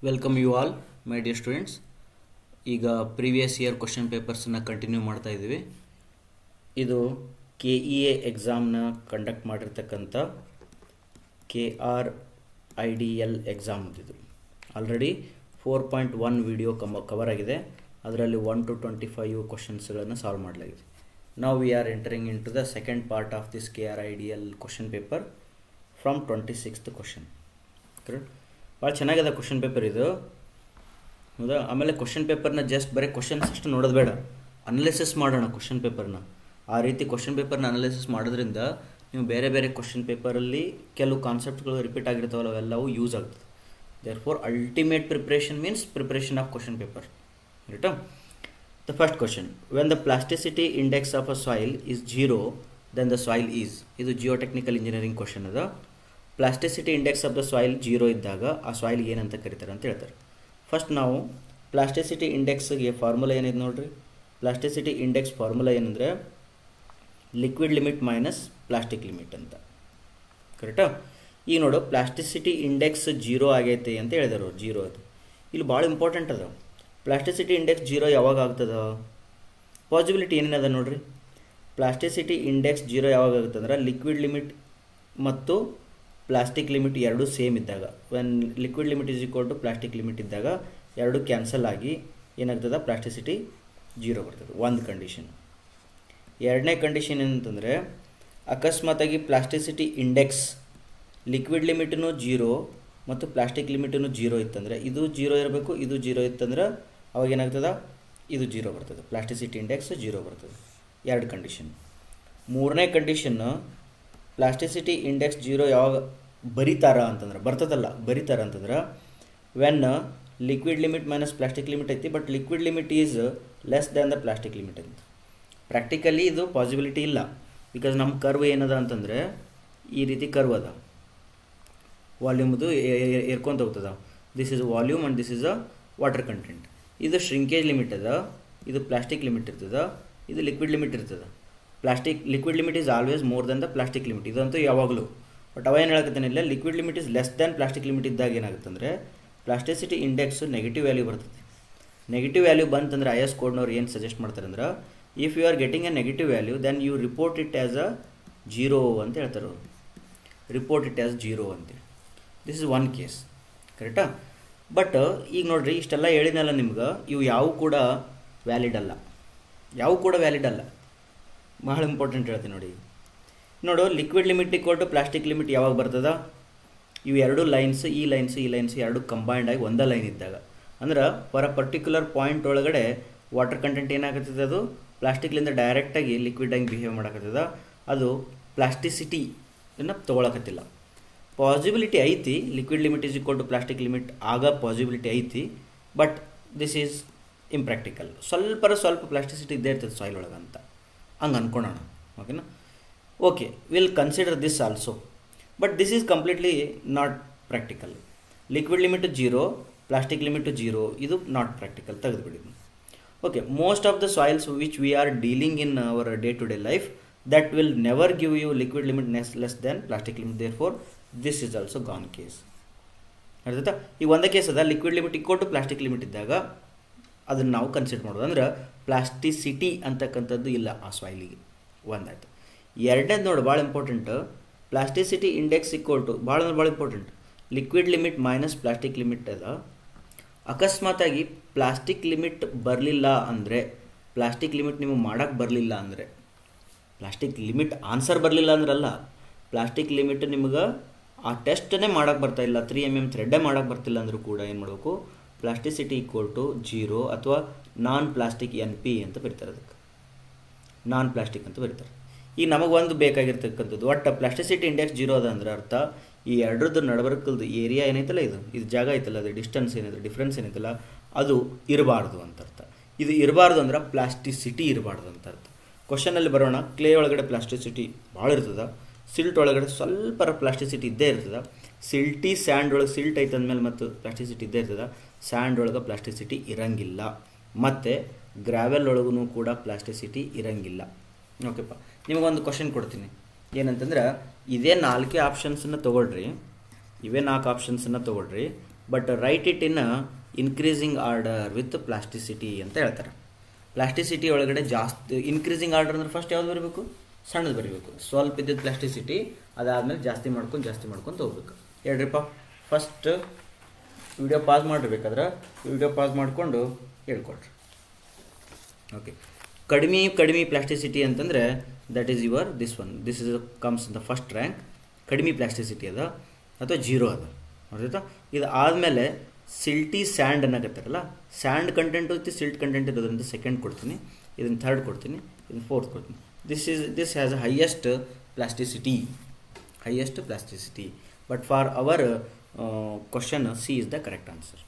Welcome you all my dear students. ಈಗ previous year question ಪೇಪರ್ಸನ್ನು continue ಮಾಡ್ತಾ ಇದ್ದೀವಿ. ಇದು KEA ಎಕ್ಸಾಮ್ನ ಕಂಡಕ್ಟ್ ಮಾಡಿರ್ತಕ್ಕಂಥ KRIDL ಎಕ್ಸಾಮ್ ಇದು ಆಲ್ರೆಡಿ 4.1 ವಿಡಿಯೋ ಕವರ್ ಆಗಿದೆ. ಅದರಲ್ಲಿ 1 to 25 ಕ್ವಶನ್ಸ್ಗಳನ್ನು ಸಾಲ್ವ್ ಮಾಡಲಾಗಿದೆ. ನಾವು we are entering into the second part of this KRIDL question paper from 26th question. Correct, ಭಾಳ ಚೆನ್ನಾಗಿದೆ ಕ್ವಶನ್ ಪೇಪರ್ ಇದು, ಹೌದಾ? ಆಮೇಲೆ ಕ್ವಶನ್ ಪೇಪರ್ನ ಜಸ್ಟ್ ಬರೀ ಕ್ವಶನ್ಸ್ ಅಷ್ಟು ನೋಡೋದು ಬೇಡ, ಅನಲಿಸಿಸ್ ಮಾಡೋಣ ಕ್ವಶನ್ ಪೇಪರ್ನ. ಆ ರೀತಿ ಕ್ವಶನ್ ಪೇಪರ್ನ ಅನಲಿಸಿಸ್ ಮಾಡೋದ್ರಿಂದ ನೀವು ಬೇರೆ ಬೇರೆ ಕ್ವಶನ್ ಪೇಪರಲ್ಲಿ ಕೆಲವು ಕಾನ್ಸೆಪ್ಟ್ಗಳು ರಿಪೀಟ್ ಆಗಿರ್ತಾವಲ್ಲ, ಅವೆಲ್ಲವೂ ಯೂಸ್ ಆಗ್ತದೆ. Therefore ultimate preparation means preparation of question paper. ರೈಟಾ? The first question, when the plasticity index of a soil is 0 then the soil is. ಇದು ಜಿಯೋಟೆಕ್ನಿಕಲ್ ಇಂಜಿನಿಯರಿಂಗ್ ಕ್ವಶನ್ ಅದ. Plasticity index of the soil 0 ಇದ್ದಾಗ ಆ soil ಏನಂತ ಕರೀತಾರೆ ಅಂತ ಹೇಳ್ತಾರೆ. First ನಾವು ಪ್ಲಾಸ್ಟಿಸಿಟಿ ಇಂಡೆಕ್ಸ್ಗೆ ಫಾರ್ಮುಲಾ ಏನಿದೆ ನೋಡ್ರಿ. ಪ್ಲಾಸ್ಟಿಸಿಟಿ ಇಂಡೆಕ್ಸ್ ಫಾರ್ಮುಲಾ ಏನಂದರೆ liquid limit minus plastic limit ಅಂತ. ಕರೆಕ್ಟಾ? ಈಗ ನೋಡು, ಪ್ಲಾಸ್ಟಿಸಿಟಿ ಇಂಡೆಕ್ಸ್ 0 ಆಗೈತೆ ಅಂತ ಹೇಳಿದಾರೆ ಅವ್ರು. 0 ಅದು ಇಲ್ಲಿ ಭಾಳ ಇಂಪಾರ್ಟೆಂಟ್ ಅದ. ಪ್ಲಾಸ್ಟಿಸಿಟಿ ಇಂಡೆಕ್ಸ್ 0 ಯಾವಾಗ ಆಗ್ತದ? ಪಾಸಿಬಿಲಿಟಿ ಏನೇನದ ನೋಡ್ರಿ. ಪ್ಲಾಸ್ಟಿಸಿಟಿ ಇಂಡೆಕ್ಸ್ 0 ಯಾವಾಗ ಆಗುತ್ತೆ ಅಂದ್ರೆ ಲಿಕ್ವಿಡ್ ಲಿಮಿಟ್ ಮತ್ತು ಪ್ಲಾಸ್ಟಿಕ್ ಲಿಮಿಟ್ ಎರಡೂ ಸೇಮ್ ಇದ್ದಾಗ. When liquid limit is equal to plastic limit ಇದ್ದಾಗ ಎರಡು ಕ್ಯಾನ್ಸಲ್ ಆಗಿ ಏನಾಗ್ತದೆ? ಪ್ಲಾಸ್ಟಿಸಿಟಿ 0 ಬರ್ತದೆ. ಒಂದು ಕಂಡೀಷನ್. ಎರಡನೇ ಕಂಡೀಷನ್ ಏನಂತಂದರೆ, ಅಕಸ್ಮಾತಾಗಿ ಪ್ಲಾಸ್ಟಿಸಿಟಿ ಇಂಡೆಕ್ಸ್ ಲಿಕ್ವಿಡ್ ಲಿಮಿಟೂ 0 ಮತ್ತು ಪ್ಲಾಸ್ಟಿಕ್ ಲಿಮಿಟೂ 0 ಇತ್ತಂದರೆ, ಇದು 0 ಇರಬೇಕು, ಇದು 0 ಇತ್ತಂದ್ರೆ ಅವಾಗ ಏನಾಗ್ತದೆ? ಇದು 0 ಬರ್ತದೆ. ಪ್ಲಾಸ್ಟಿಸಿಟಿ ಇಂಡೆಕ್ಸ್ 0 ಬರ್ತದೆ. ಎರಡು ಕಂಡೀಷನ್. ಮೂರನೇ ಕಂಡೀಷನ್ನು, ಪ್ಲಾಸ್ಟಿಸಿಟಿ ಇಂಡೆಕ್ಸ್ 0 ಯಾವಾಗ ಬರೀತಾರ ಅಂತಂದ್ರೆ, ಬರ್ತದಲ್ಲ ಬರೀತಾರ ಅಂತಂದ್ರೆ, when liquid limit minus plastic limit ಐತಿ but liquid limit is less than the plastic limit ಐತಿ. ಪ್ರಾಕ್ಟಿಕಲಿ ಇದು ಪಾಸಿಬಿಲಿಟಿ ಇಲ್ಲ, ಬಿಕಾಸ್ ನಮ್ಮ ಕರ್ವ್ ಏನದ ಅಂತಂದರೆ ಈ ರೀತಿ ಕರ್ವ್ ಅದ. ವಾಲ್ಯೂಮ್ದು ಏರ್ಕೊಂತ ಹೋಗ್ತದ. This is volume and this is a water content. ಇದು ಶ್ರಿಂಕೇಜ್ ಲಿಮಿಟ್ ಅದ, ಇದು ಪ್ಲಾಸ್ಟಿಕ್ ಲಿಮಿಟ್ ಇರ್ತದ, ಇದು ಲಿಕ್ವಿಡ್ ಲಿಮಿಟ್ ಇರ್ತದೆ. Liquid limit is always more then the plastic limit, ಇದಂತೂ ಯಾವಾಗಲೂ. ಬಟ್ ಅವ ಏನು ಹೇಳಕತ್ತೇನೆ ಇಲ್ಲ, liquid limit is less than plastic limit ಇದ್ದಾಗ ಏನಾಗುತ್ತೆ ಅಂದರೆ ಪ್ಲಾಸ್ಟಿಸಿಟಿ ಇಂಡೆಕ್ಸು ನೆಗೆಟಿವ್ ವ್ಯಾಲ್ಯೂ ಬರ್ತದೆ. ನೆಗೆಟಿವ್ ವ್ಯಾಲ್ಯೂ ಬಂತಂದ್ರೆ IS ಕೋಡ್ನವ್ರು ಏನು ಸಜೆಸ್ಟ್ ಮಾಡ್ತಾರೆ ಅಂದ್ರೆ, if you are getting a negative value then you report it as a 0 ಅಂತ ಹೇಳ್ತಾರೆ ಅವರು. ರಿಪೋರ್ಟ್ ಇಟ್ ಆ್ಯಸ್ 0 ಅಂತೇಳಿ. This is one case. ಕರೆಕ್ಟಾ? ಬಟ್ ಈಗ ನೋಡ್ರಿ, ಇಷ್ಟೆಲ್ಲ ಹೇಳಿದ್ನಲ್ಲ ನಿಮ್ಗೆ, ಇವು ಯಾವು ಕೂಡ ವ್ಯಾಲಿಡ್ ಅಲ್ಲ. ಯಾವು ಕೂಡ ವ್ಯಾಲಿಡ್ ಅಲ್ಲ. ಭಾಳ ಇಂಪಾರ್ಟೆಂಟ್ ಹೇಳ್ತೀನಿ ನೋಡಿ. ನೋಡು, liquid limit equal to plastic limit ಯಾವಾಗ ಬರ್ತದ? ಇವು ಎರಡು ಲೈನ್ಸ್, ಈ ಲೈನ್ಸ್ ಎರಡು ಕಂಬೈಂಡ್ ಆಗಿ ಒಂದೇ ಲೈನ್ ಇದ್ದಾಗ. ಅಂದ್ರೆ ಫಾರ್ ಅ ಪರ್ಟಿಕ್ಯುಲರ್ ಪಾಯಿಂಟ್ ಒಳಗಡೆ ವಾಟರ್ ಕಂಟೆಂಟ್ ಏನಾಗುತ್ತದೆ? ಅದು ಪ್ಲಾಸ್ಟಿಕ್ಲಿಂದ ಡೈರೆಕ್ಟಾಗಿ ಲಿಕ್ವಿಡ್ ಆಗಿ ಬಿಹೇವ್ ಮಾಡಕತ್ತದ. ಅದು ಪ್ಲಾಸ್ಟಿಸಿಟಿಯನ್ನು ತೊಗೊಳಕತ್ತಿಲ್ಲ. ಪಾಸಿಬಿಲಿಟಿ ಐತಿ, liquid limit is equal to plastic limit ಆಗ ಪಾಸಿಬಿಲಿಟಿ ಐತಿ, ಬಟ್ ದಿಸ್ ಈಸ್ ಇಂಪ್ರಾಕ್ಟಿಕಲ್. ಸ್ವಲ್ಪ ಪ್ಲಾಸ್ಟಿಸಿಟಿ ಇದ್ದೇ ಇರ್ತದೆ ಸಾಯಿಲ್ ಒಳಗೆ ಅಂತ ಹಂಗೆ ಅಂದ್ಕೊಳ್ಳೋಣ. ಓಕೆನಾ? Okay, will consider this also, but this is completely not practical. Liquid limit 0, plastic limit 0, ಇದು ನಾಟ್ ಪ್ರಾಕ್ಟಿಕಲ್, ತೆಗೆದುಬಿಡಿ. Okay, most of the soils which we are dealing in our day to day life that will never give you liquid limit less than plastic limit. Therefore this is also gone case. ಅರ್ಥಾಯ್ತಾ? ಈಗ ಒಂದೇ case ಅದ, liquid limit equal to plastic limit ಇದ್ದಾಗ ಅದನ್ನು ನಾವು consider ಮಾಡೋದು. ಅಂದ್ರೆ plasticity ಅಂತಕ್ಕಂಥದ್ದು ಇಲ್ಲ ಆ ಸಾಯಿಲಿಗೆ. ಒಂದಾಯ್ತು. ಎರಡನೇದು ನೋಡಿ, ಭಾಳ important. Plasticity index equal to ಭಾಳ important, liquid limit minus plastic limit ಅದ. ಅಕಸ್ಮಾತಾಗಿ ಪ್ಲಾಸ್ಟಿಕ್ ಲಿಮಿಟ್ ಬರಲಿಲ್ಲ ಅಂದರೆ, ಪ್ಲಾಸ್ಟಿಕ್ ಲಿಮಿಟ್ ನಿಮಗೆ ಮಾಡೋಕ್ಕೆ ಬರಲಿಲ್ಲ ಅಂದರೆ, ಪ್ಲಾಸ್ಟಿಕ್ ಲಿಮಿಟ್ ಆನ್ಸರ್ ಬರಲಿಲ್ಲ ಅಂದ್ರಲ್ಲ, ಪ್ಲಾಸ್ಟಿಕ್ ಲಿಮಿಟ್ ನಿಮ್ಗೆ ಆ ಟೆಸ್ಟನ್ನೇ ಮಾಡೋಕ್ಕೆ ಬರ್ತಾಯಿಲ್ಲ, 3 mm ಥ್ರೆಡ್ಡೇ ಮಾಡೋಕ್ಕೆ ಬರ್ತಿಲ್ಲ ಅಂದರೂ ಕೂಡ ಏನು ಮಾಡಬೇಕು? ಪ್ಲಾಸ್ಟಿಸಿಟಿ ಈಕ್ವಲ್ ಟು 0 ಅಥವಾ ನಾನ್ ಪ್ಲಾಸ್ಟಿಕ್ NP ಅಂತ ಬರೀತಾರೆ. ಅದಕ್ಕೆ ನಾನ್ ಪ್ಲಾಸ್ಟಿಕ್ ಅಂತ ಬರೀತಾರೆ. ಈಗ ನಮಗೆ ಒಂದು ಬೇಕಾಗಿರ್ತಕ್ಕಂಥದ್ದು, ಒಟ್ಟು ಪ್ಲಾಸ್ಟಿಸಿಟಿ ಇಂಡೆಕ್ಸ್ 0 ಅದ ಅಂದ್ರೆ ಅರ್ಥ ಈ ಎರಡರದ್ದು ನಡಬರ್ಕಲ್ದು ಏರಿಯಾ ಏನೈತಲ್ಲ, ಇದು ಜಾಗ ಐತಲ್ಲ, ಅದು ಡಿಸ್ಟೆನ್ಸ್ ಏನೈತೆ, ಡಿಫ್ರೆನ್ಸ್ ಏನೈತಲ್ಲ, ಅದು ಇರಬಾರ್ದು ಅಂತ ಅರ್ಥ. ಇದು ಇರಬಾರ್ದು ಅಂದ್ರೆ ಪ್ಲಾಸ್ಟಿಸಿಟಿ ಇರಬಾರ್ದು ಅಂತ ಅರ್ಥ. ಕ್ವಶನಲ್ಲಿ ಬರೋಣ. ಕ್ಲೇ ಒಳಗಡೆ ಪ್ಲಾಸ್ಟಿಸಿಟಿ ಭಾಳ ಇರ್ತದೆ, ಸಿಲ್ಟ್ ಒಳಗಡೆ ಸ್ವಲ್ಪ ಪ್ಲಾಸ್ಟಿಸಿಟಿ ಇದ್ದೇ ಇರ್ತದೆ. ಸ್ಯಾಂಡ್ ಒಳಗೆ ಸಿಲ್ಟ್ ಐತೆ ಅಂದಮೇಲೆ ಮತ್ತು ಪ್ಲಾಸ್ಟಿಸಿಟಿ ಇದ್ದೇ ಇರ್ತದೆ. ಸ್ಯಾಂಡ್ ಒಳಗೆ ಪ್ಲಾಸ್ಟಿಸಿಟಿ ಇರಂಗಿಲ್ಲ, ಮತ್ತು ಗ್ರಾವೆಲ್ ಒಳಗೂ ಕೂಡ ಪ್ಲಾಸ್ಟಿಸಿಟಿ ಇರಂಗಿಲ್ಲ. ಓಕೆಪ್ಪ, ನಿಮಗೊಂದು ಕ್ವಶನ್ ಕೊಡ್ತೀನಿ. ಏನಂತಂದ್ರೆ, ಇದೇ 4 ಆಪ್ಷನ್ಸನ್ನು ತೊಗೊಳ್ರಿ, ಇವೇ 4 ಆಪ್ಷನ್ಸನ್ನು ತೊಗೊಳ್ರಿ. But right it in increasing order with plasticity ಅಂತ ಹೇಳ್ತಾರೆ. ಪ್ಲಾಸ್ಟಿಸಿಟಿ ಒಳಗಡೆ ಜಾಸ್ತಿ ಇನ್ಕ್ರೀಸಿಂಗ್ ಆರ್ಡರ್ ಅಂದ್ರೆ ಫಸ್ಟ್ ಯಾವ್ದು ಬರಬೇಕು, ಸಣ್ಣದು ಬರೀಬೇಕು. ಸ್ವಲ್ಪ ಇದ್ದಿದ್ದು ಪ್ಲಾಸ್ಟಿಸಿಟಿ, ಅದಾದಮೇಲೆ ಜಾಸ್ತಿ ಮಾಡ್ಕೊಂಡು ಹೋಗ್ಬೇಕು. ಹೇಳ್ರಿಪ್ಪ, ಫಸ್ಟ್ ವಿಡಿಯೋ ಪಾಸ್ ಮಾಡಿರ್ಬೇಕಾದ್ರೆ ವಿಡಿಯೋ ಪಾಸ್ ಮಾಡಿಕೊಂಡು ಹೇಳ್ಕೊಡ್ರಿ. ಓಕೆ, ಕಡಿಮೆ ಪ್ಲಾಸ್ಟಿಸಿಟಿ ಅಂತಂದರೆ that is your this is comes in the first rank. ಕಡಿಮೆ ಪ್ಲಾಸ್ಟಿಸಿಟಿ ಅದ ಅಥವಾ ಜೀರೋ ಅದ, ಅರ್ಥಾಯ್ತಾ? ಇದು ಆದಮೇಲೆ ಸಿಲ್ಟಿ ಸ್ಯಾಂಡ್ ಅನ್ನಕತ್ತಾರಲ್ಲ, ಸ್ಯಾಂಡ್ ಕಂಟೆಂಟ್ ಹೋಗ್ತಿ, ಸಿಲ್ಟ್ ಕಂಟೆಂಟ್ ಇರೋದ್ರಿಂದ ಸೆಕೆಂಡ್ ಕೊಡ್ತೀನಿ, ಇದನ್ನು ಥರ್ಡ್ ಕೊಡ್ತೀನಿ, ಇದನ್ನು ಫೋರ್ತ್ ಕೊಡ್ತೀನಿ. This has a highest plasticity. But for our question C is the correct answer.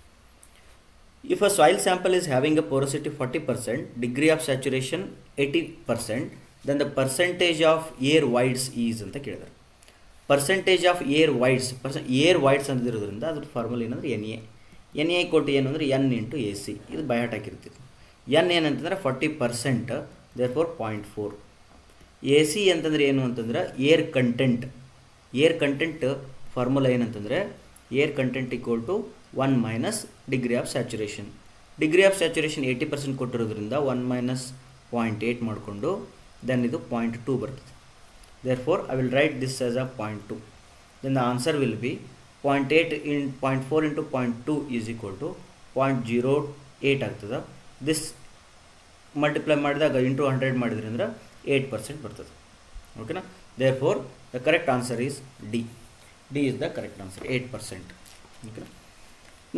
If a soil sample is having a porosity 40%, degree of saturation 80%, then the percentage of air voids is ಅಂತ ಕೇಳಿದ್ದಾರೆ. Percentage of air ವೈಡ್ಸ್ ಅಂದಿರೋದ್ರಿಂದ ಅದ್ರ formula ಏನಂದ್ರೆ NA ಕೊಟ್ಟು ಏನು ಅಂದರೆ N into AC. ಇದು ಬಯಾಟ್ ಹಾಕಿರ್ತೀವಿ. N ಏನಂತಂದ್ರೆ 40%, therefore 0.4. AC ಅಂತಂದ್ರೆ ಏನು ಅಂತಂದ್ರೆ ಏರ್ ಕಂಟೆಂಟ್ ಫಾರ್ಮುಲಾ ಏನಂತಂದರೆ air content equal to 1 minus degree of saturation. 80% ಕೊಟ್ಟಿರೋದ್ರಿಂದ 1 ಮೈನಸ್ 0.8 ಮಾಡಿಕೊಂಡು ದೆನ್ ಇದು 0.2 ಬರ್ತದೆ. therefore I will write this as a 0.2. then the answer will be 0.4 into 0.2 is equal to 0.08 ಆಗ್ತದೆ. this multiply ಮಾಡಿದಾಗ into 100 ಮಾಡಿದ್ರಿ ಅಂದ್ರೆ 8% ಬರ್ತದೆ. ಓಕೆನಾ? therefore the correct answer is D is the correct answer, 8%. okay.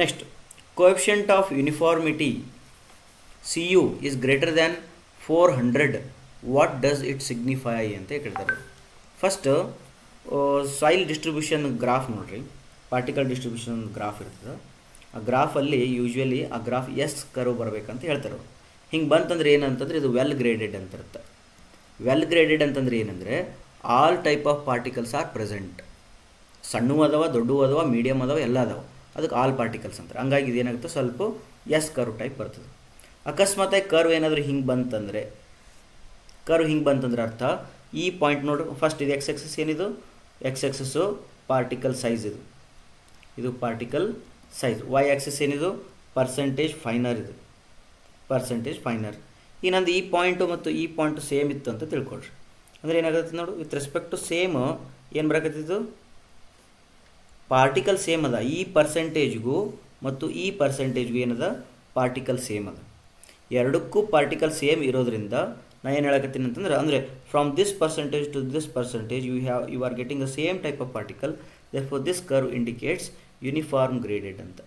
Next, coefficient of uniformity CU is greater than 400. What does it signify ಅಂತ ಕೇಳ್ತಾರೆ. First soil distribution graph ನೋಡ್ರಿ, particle distribution graph ಇರ್ತದೆ. ಆ ಗ್ರಾಫಲ್ಲಿ usually ಆ graph S curve ಬರಬೇಕಂತ ಹೇಳ್ತಾರೆ. ಹಿಂಗೆ ಬಂತಂದ್ರೆ ಏನಂತಂದ್ರೆ ಇದು ವೆಲ್ ಗ್ರೇಡೆಡ್ ಅಂತ ಇರುತ್ತೆ. ವೆಲ್ ಗ್ರೇಡೆಡ್ ಅಂತಂದ್ರೆ ಏನಂದರೆ all type of particles are present. ಸಣ್ಣವು ಅದಾವ, ದೊಡ್ಡವು ಅದಾವ, ಮೀಡಿಯಮ್ ಅದಾವ, ಎಲ್ಲ ಅದಾವ, ಅದಕ್ಕೆ ಆಲ್ ಪಾರ್ಟಿಕಲ್ಸ್ ಅಂತಾರೆ. ಹಂಗಾಗಿ ಇದೇನಾಗುತ್ತೆ, ಸ್ವಲ್ಪ ಎಸ್ ಕರ್ವ್ ಟೈಪ್ ಬರ್ತದೆ. ಅಕಸ್ಮಾತಾಗಿ ಕರ್ವ್ ಏನಾದರೂ ಹಿಂಗೆ ಬಂತಂದರೆ ಅರ್ಥ ಈ ಪಾಯಿಂಟ್ ನೋಡ್ರಿ, ಫಸ್ಟ್ ಇದು ಎಕ್ಸ್ ಎಕ್ಸಸ್ ಏನಿದು, ಎಕ್ಸ್ ಎಕ್ಸಸ್ಸು ಪಾರ್ಟಿಕಲ್ ಸೈಜ್, ಇದು ಪಾರ್ಟಿಕಲ್ ಸೈಜ್. ವೈ ಆಕ್ಸಿಸ್ ಏನಿದು ಪರ್ಸೆಂಟೇಜ್ ಫೈನರ್, ಇದು ಪರ್ಸೆಂಟೇಜ್ ಫೈನರ್. ಈ ನಂದು ಈ ಪಾಯಿಂಟು ಮತ್ತು ಈ ಪಾಯಿಂಟು ಸೇಮ್ ಇತ್ತು ಅಂತ ತಿಳ್ಕೊಳ್ರಿ. ಅಂದರೆ ಏನಾಗುತ್ತೆ ನೋಡು, ವಿತ್ ರೆಸ್ಪೆಕ್ಟ್ ಟು ಸೇಮ್ ಏನು ಬರಕತ್ತಿದ್ದು, ಪಾರ್ಟಿಕಲ್ ಸೇಮ್ ಅದ. ಈ ಪರ್ಸೆಂಟೇಜ್ಗೂ ಮತ್ತು ಈ ಪರ್ಸೆಂಟೇಜ್ಗೂ ಏನದ, ಪಾರ್ಟಿಕಲ್ ಸೇಮ್ ಅದ. ಎರಡಕ್ಕೂ ಪಾರ್ಟಿಕಲ್ ಸೇಮ್ ಇರೋದ್ರಿಂದ ನಾ ಏನು ಹೇಳಕತ್ತೀನಿ ಅಂತಂದ್ರೆ, ಅಂದರೆ from this percentage to this percentage you are getting the same type of particle. therefore this curve indicates uniform graded ಅಂತ,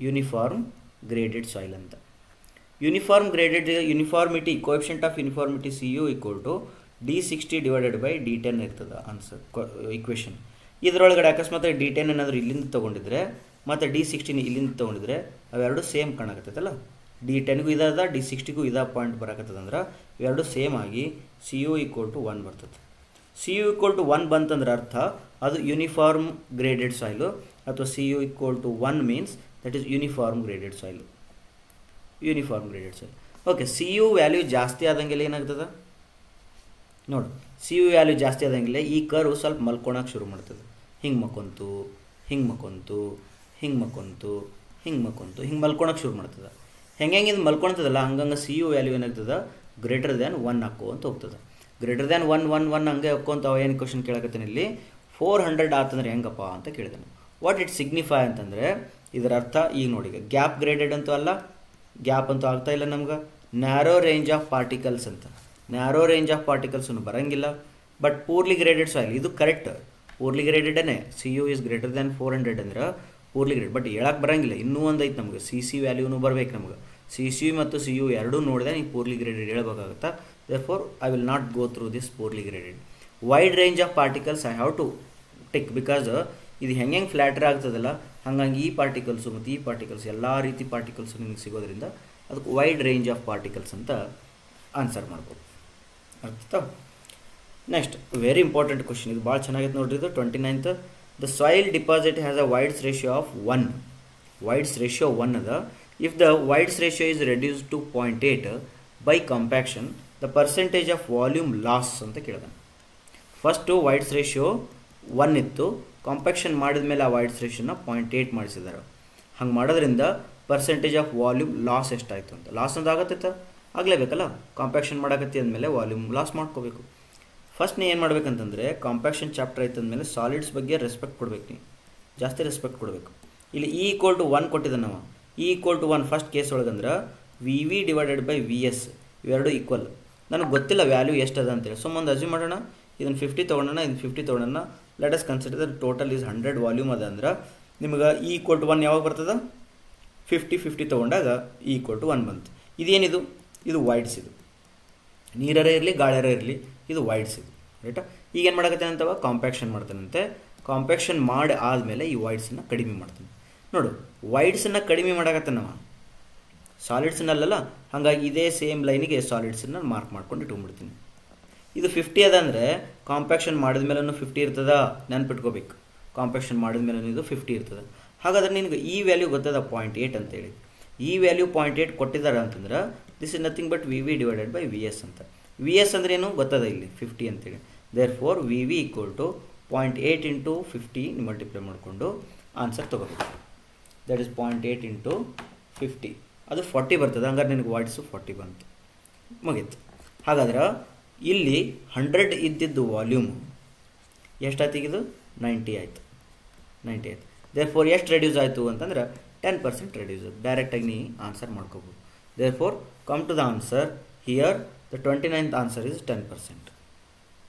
ಯೂನಿಫಾರ್ಮ್ ಗ್ರೇಡೆಡ್ ಸಾಯಿಲ್ ಅಂತ. Uniformity coefficient of uniformity CU equal to D60 divided by D10 ಇರ್ತದೆ answer equation. ಇದರೊಳಗಡೆ ಅಕಸ್ಮಾತ್ D10 ಏನಾದರೂ ಇಲ್ಲಿಂದ ತೊಗೊಂಡಿದ್ರೆ ಮತ್ತು D16 ಇಲ್ಲಿಂದ ತೊಗೊಂಡಿದ್ರೆ ಅವೆರಡು ಸೇಮ್ ಕಾಣಕತ್ತೈತಲ್ಲ. D10ಗೂ ಇದಾದ, D60ಗೂ ಇದ ಪಾಯಿಂಟ್ ಬರಕತ್ತದಂದ್ರೆ ಇವೆರಡು ಸೇಮ್ ಆಗಿ CU ಈಕ್ವಲ್ ಟು 1 ಬರ್ತದೆ. CU ಈಕ್ವಲ್ ಟು 1 ಬಂತಂದ್ರೆ ಅರ್ಥ ಅದು ಯೂನಿಫಾರ್ಮ್ ಗ್ರೇಡೆಡ್ ಸಾಯಿಲು, ಅಥವಾ CU equal to 1 means that is uniform graded soil. Okay, CU value ಜಾಸ್ತಿ ಆದಂಗೆಲ್ಲ ಏನಾಗ್ತದೆ ನೋಡಿ, CU ವ್ಯಾಲ್ಯೂ ಜಾಸ್ತಿ ಆದಂಗೆಲ್ಲ ಈ ಕರ್ವ್ ಸ್ವಲ್ಪ ಮಲ್ಕೊಳಕ್ಕೆ ಶುರು ಮಾಡ್ತದೆ. ಹಿಂಗೆ ಮಲ್ಕೊಳಕ್ಕೆ ಶುರು ಮಾಡ್ತದೆ. ಹೆಂಗೆ ಇದು ಮಲ್ಕೊಳ್ತದಲ್ಲ ಹಂಗಂಗೆ CU ವ್ಯಾಲ್ಯೂ ಏನಾಗ್ತದೆ, ಗ್ರೇಟರ್ ದ್ಯಾನ್ 1 ಹಾಕೋಂತ ಹೋಗ್ತದೆ. ಗ್ರೇಟರ್ ದ್ಯಾನ್ 1 ಹಂಗೆ ಹಾಕೋಂತ ಏನು ಕ್ವಶನ್ ಕೇಳಕತ್ತೀನಿ ಇಲ್ಲಿ, 400 ಆತಂದ್ರೆ ಹೆಂಗಪ್ಪ ಅಂತ ಕೇಳಿದಾನೆ. ವಾಟ್ ಇಟ್ ಸಿಗ್ನಿಫೈ ಅಂತಂದರೆ ಇದರ ಅರ್ಥ ಈಗ ನೋಡಿ, ಗ್ಯಾಪ್ ಗ್ರೇಡೆಡ್ ಅಂತೂ ಅಲ್ಲ, ಗ್ಯಾಪ್ ಅಂತೂ ಆಗ್ತಾ ಇಲ್ಲ ನಮ್ಗೆ. ನ್ಯಾರೋ ರೇಂಜ್ ಆಫ್ ಪಾರ್ಟಿಕಲ್ಸ್ ಅಂತ, ನ್ಯಾರೋ ರೇಂಜ್ ಆಫ್ ಪಾರ್ಟಿಕಲ್ಸನ್ನು ಬರೋಂಗಿಲ್ಲ. ಬಟ್ ಪೂರ್ಲಿ ಗ್ರೇಡೆಡ್ ಸಾಯಿಲ್ ಇದು ಕರೆಕ್ಟ್, ಪೂರ್ಲಿ ಗ್ರೇಡೆಡೇ. CU ಈಸ್ ಗ್ರೇಟರ್ ದ್ಯಾನ್ 400 ಅಂದ್ರೆ ಪೂರ್ಲಿ ಗ್ರೇಡ್. ಬಟ್ ಹೇಳಕ್ಕೆ ಬರೋಂಗಿಲ್ಲ, ಇನ್ನೂ ಒಂದು ಐತೆ ನಮಗೆ, CC ವ್ಯಾಲ್ಯೂನು ಬರ್ಬೇಕು ನಮ್ಗೆ. CC ಮತ್ತು CU ಎರಡೂ ನೋಡಿದೆ ನೀವು ಪೂರ್ಲಿ ಗ್ರೇಡೆಡ್ ಹೇಳ್ಬೇಕಾಗುತ್ತಾ. therefore I will not go through this poorly graded. Wide range of particles I have to tick because ಇದು ಹೆಂಗೆ ಫ್ಲ್ಯಾಟರ್ ಆಗ್ತದಲ್ಲ ಹಾಗಾಗಿ ಈ ಪಾರ್ಟಿಕಲ್ಸು ಮತ್ತು ಈ ಪಾರ್ಟಿಕಲ್ಸ್ ಎಲ್ಲ ರೀತಿ ಪಾರ್ಟಿಕಲ್ಸು ನಿಮಗೆ ಸಿಗೋದ್ರಿಂದ ಅದಕ್ಕೆ ವೈಡ್ ರೇಂಜ್ ಆಫ್ ಪಾರ್ಟಿಕಲ್ಸ್ ಅಂತ ಆನ್ಸರ್ ಮಾಡ್ಬೋದು. ಅರ್ಥ? ನೆಕ್ಸ್ಟ್ ವೆರಿ ಇಂಪಾರ್ಟೆಂಟ್ ಕ್ವಶನ್, ಇದು ಭಾಳ ಚೆನ್ನಾಗಿತ್ತು ನೋಡ್ರಿ. ಇದು 29th. The soil deposit has a voids ratio of 1. Voids ratio 1 ಅದ. If the voids ratio is reduce to 0.8 by compaction the percentage of volume loss ಅಂತ ಕೇಳಿದಾನೆ. ಫಸ್ಟು ವೈಡ್ಸ್ ರೇಷಿಯೋ 1 ಇತ್ತು, compaction ಮಾಡಿದ ಮೇಲೆ ಆ ವಾಯ್ಡ್ಸ್ ರೇಷಿಯೋನ 0.8 ಮಾಡಿಸಿದ್ದಾರೆ. ಹಂಗೆ ಮಾಡೋದ್ರಿಂದ ಪರ್ಸೆಂಟೇಜ್ ಆಫ್ ವಾಲ್ಯೂಮ್ ಲಾಸ್ ಎಷ್ಟಾಯಿತು ಅಂತ. ಲಾಸ್ ಅಂತ ಆಗತ್ತೈತ ಆಗಲೇಬೇಕಲ್ಲ, ಕಾಂಪ್ಯಾಕ್ಷನ್ ಮಾಡಕತ್ತಿ ಅಂದಮೇಲೆ ವಾಲ್ಯೂಮ್ ಲಾಸ್ ಮಾಡ್ಕೋಬೇಕು. ಫಸ್ಟ್ ನೀ ಏನು ಮಾಡ್ಬೇಕಂತಂದರೆ ಕಾಂಪ್ಯಾಕ್ಷನ್ ಚಾಪ್ಟರ್ ಐತೆ ಅಂದಮೇಲೆ ಸಾಲಿಡ್ಸ್ ಬಗ್ಗೆ ರೆಸ್ಪೆಕ್ಟ್ ಕೊಡ್ಬೇಕು, ನೀ ಜಾಸ್ತಿ ರೆಸ್ಪೆಕ್ಟ್ ಕೊಡಬೇಕು. ಇಲ್ಲಿ E=1 ಕೊಟ್ಟಿದ್ದಾನೆ ನಾವು. E=1 ಫಸ್ಟ್ ಕೇಸ್ ಒಳಗಂದ್ರೆ VV ಡಿವೈಡೆಡ್ ಬೈ VS ಇವೆರಡು ಈಕ್ವಲ್. ನನಗೆ ಗೊತ್ತಿಲ್ಲ ವ್ಯಾಲ್ಯೂ ಎಷ್ಟು ಅದ ಅಂತೇಳಿ, ಸೊ ಒಂದು ಅಜ್ಯೂಮ್ ಮಾಡೋಣ. ಇದನ್ನು 50 ತೊಗೊಳೋಣ, ಇದನ್ನು 50 ತೊಗೊಳೋಣ. Let us consider the total is 100 volume ಅದ ಅಂದ್ರೆ ನಿಮ್ಗೆ E=1 ಯಾವಾಗ ಬರ್ತದೆ? 50 ತೊಗೊಂಡಾಗ E=1 ಬಂತು. ಇದೇನಿದು? ಇದು ವೈಡ್ಸ್. ಇದು ನೀರರೇ ಇರಲಿ ಗಾಳಿಯರೇ ಇರಲಿ, ಇದು ವೈಡ್ಸ್ ಇದು, ರೈಟಾ? ಈಗ ಏನು ಮಾಡಕತ್ತೇನೆ ಅಂತವ ಕಾಂಪ್ಯಾಕ್ಷನ್ ಮಾಡ್ತಾನಂತೆ. ಕಾಂಪ್ಯಾಕ್ಷನ್ ಮಾಡಿ ಆದಮೇಲೆ ಈ ವೈಡ್ಸನ್ನು ಕಡಿಮೆ ಮಾಡ್ತಾನೆ. ನೋಡು, ವೈಡ್ಸನ್ನು ಕಡಿಮೆ ಮಾಡಕತ್ತಾನೆ ನಾವು, ಸಾಲಿಡ್ಸ್ನಲ್ಲ. ಹಾಗಾಗಿ ಇದೇ ಸೇಮ್ ಲೈನಿಗೆ ಸಾಲಿಡ್ಸನ್ನು ಮಾರ್ಕ್ ಮಾಡ್ಕೊಂಡು ಇಟ್ಕೊಂಡ್ಬಿಡ್ತೀನಿ. ಇದು 50 ಅದ ಅಂದರೆ ಕಾಂಪ್ಯಾಕ್ಷನ್ ಮಾಡಿದ ಮೇಲೂ 50 ಇರ್ತದ, ನೆನ್ಪಿಟ್ಕೋಬೇಕು. ಕಾಂಪ್ಯಾಕ್ಷನ್ ಮಾಡಿದ ಮೇಲೂ ಇದು 50 ಇರ್ತದೆ. ಹಾಗಾದ್ರೆ ನಿನಗೆ ಈ ವ್ಯಾಲ್ಯೂ ಗೊತ್ತದ 0.8 ಅಂತೇಳಿ. ಈ ವ್ಯಾಲ್ಯೂ 0.8 ಕೊಟ್ಟಿದ್ದಾರೆ ಅಂತಂದ್ರೆ this is nothing but VV divided by VS ಅಂತ. VS ಅಂದ್ರೆ ಏನು ಗೊತ್ತದ ಇಲ್ಲಿ 50 ಅಂತೇಳಿ. Therefore VV = 0.8 into 50 multiply ಮಾಡಿಕೊಂಡು ಆನ್ಸರ್ ತೊಗೋಬೇಕು. ದಟ್ ಇಸ್ 0.8 ಇಂಟು 50, ಅದು 40 ಬರ್ತದೆ. ಹಂಗಾರೆ ನಿನಗೆ ವಾಯ್ಡ್ಸು 40 ಬಂತು, ಮುಗೀತು. ಹಾಗಾದ್ರೆ ಇಲ್ಲಿ 100 ಇದ್ದಿದ್ದು ವಾಲ್ಯೂಮು ಎಷ್ಟಾಯ್ತು? ಇದು 90 ಆಯಿತು, 90 ಆಯಿತು. ದೇರ್ ಫೋರ್ ಎಷ್ಟು ರೆಡ್ಯೂಸ್ ಆಯಿತು ಅಂತಂದ್ರೆ 10% ರೆಡ್ಯೂಸ್. ಡೈರೆಕ್ಟಾಗಿ ನೀ ಆನ್ಸರ್ ಮಾಡ್ಕೋಬೋದು. Therefore come to the answer here. The 29th answer is 10%.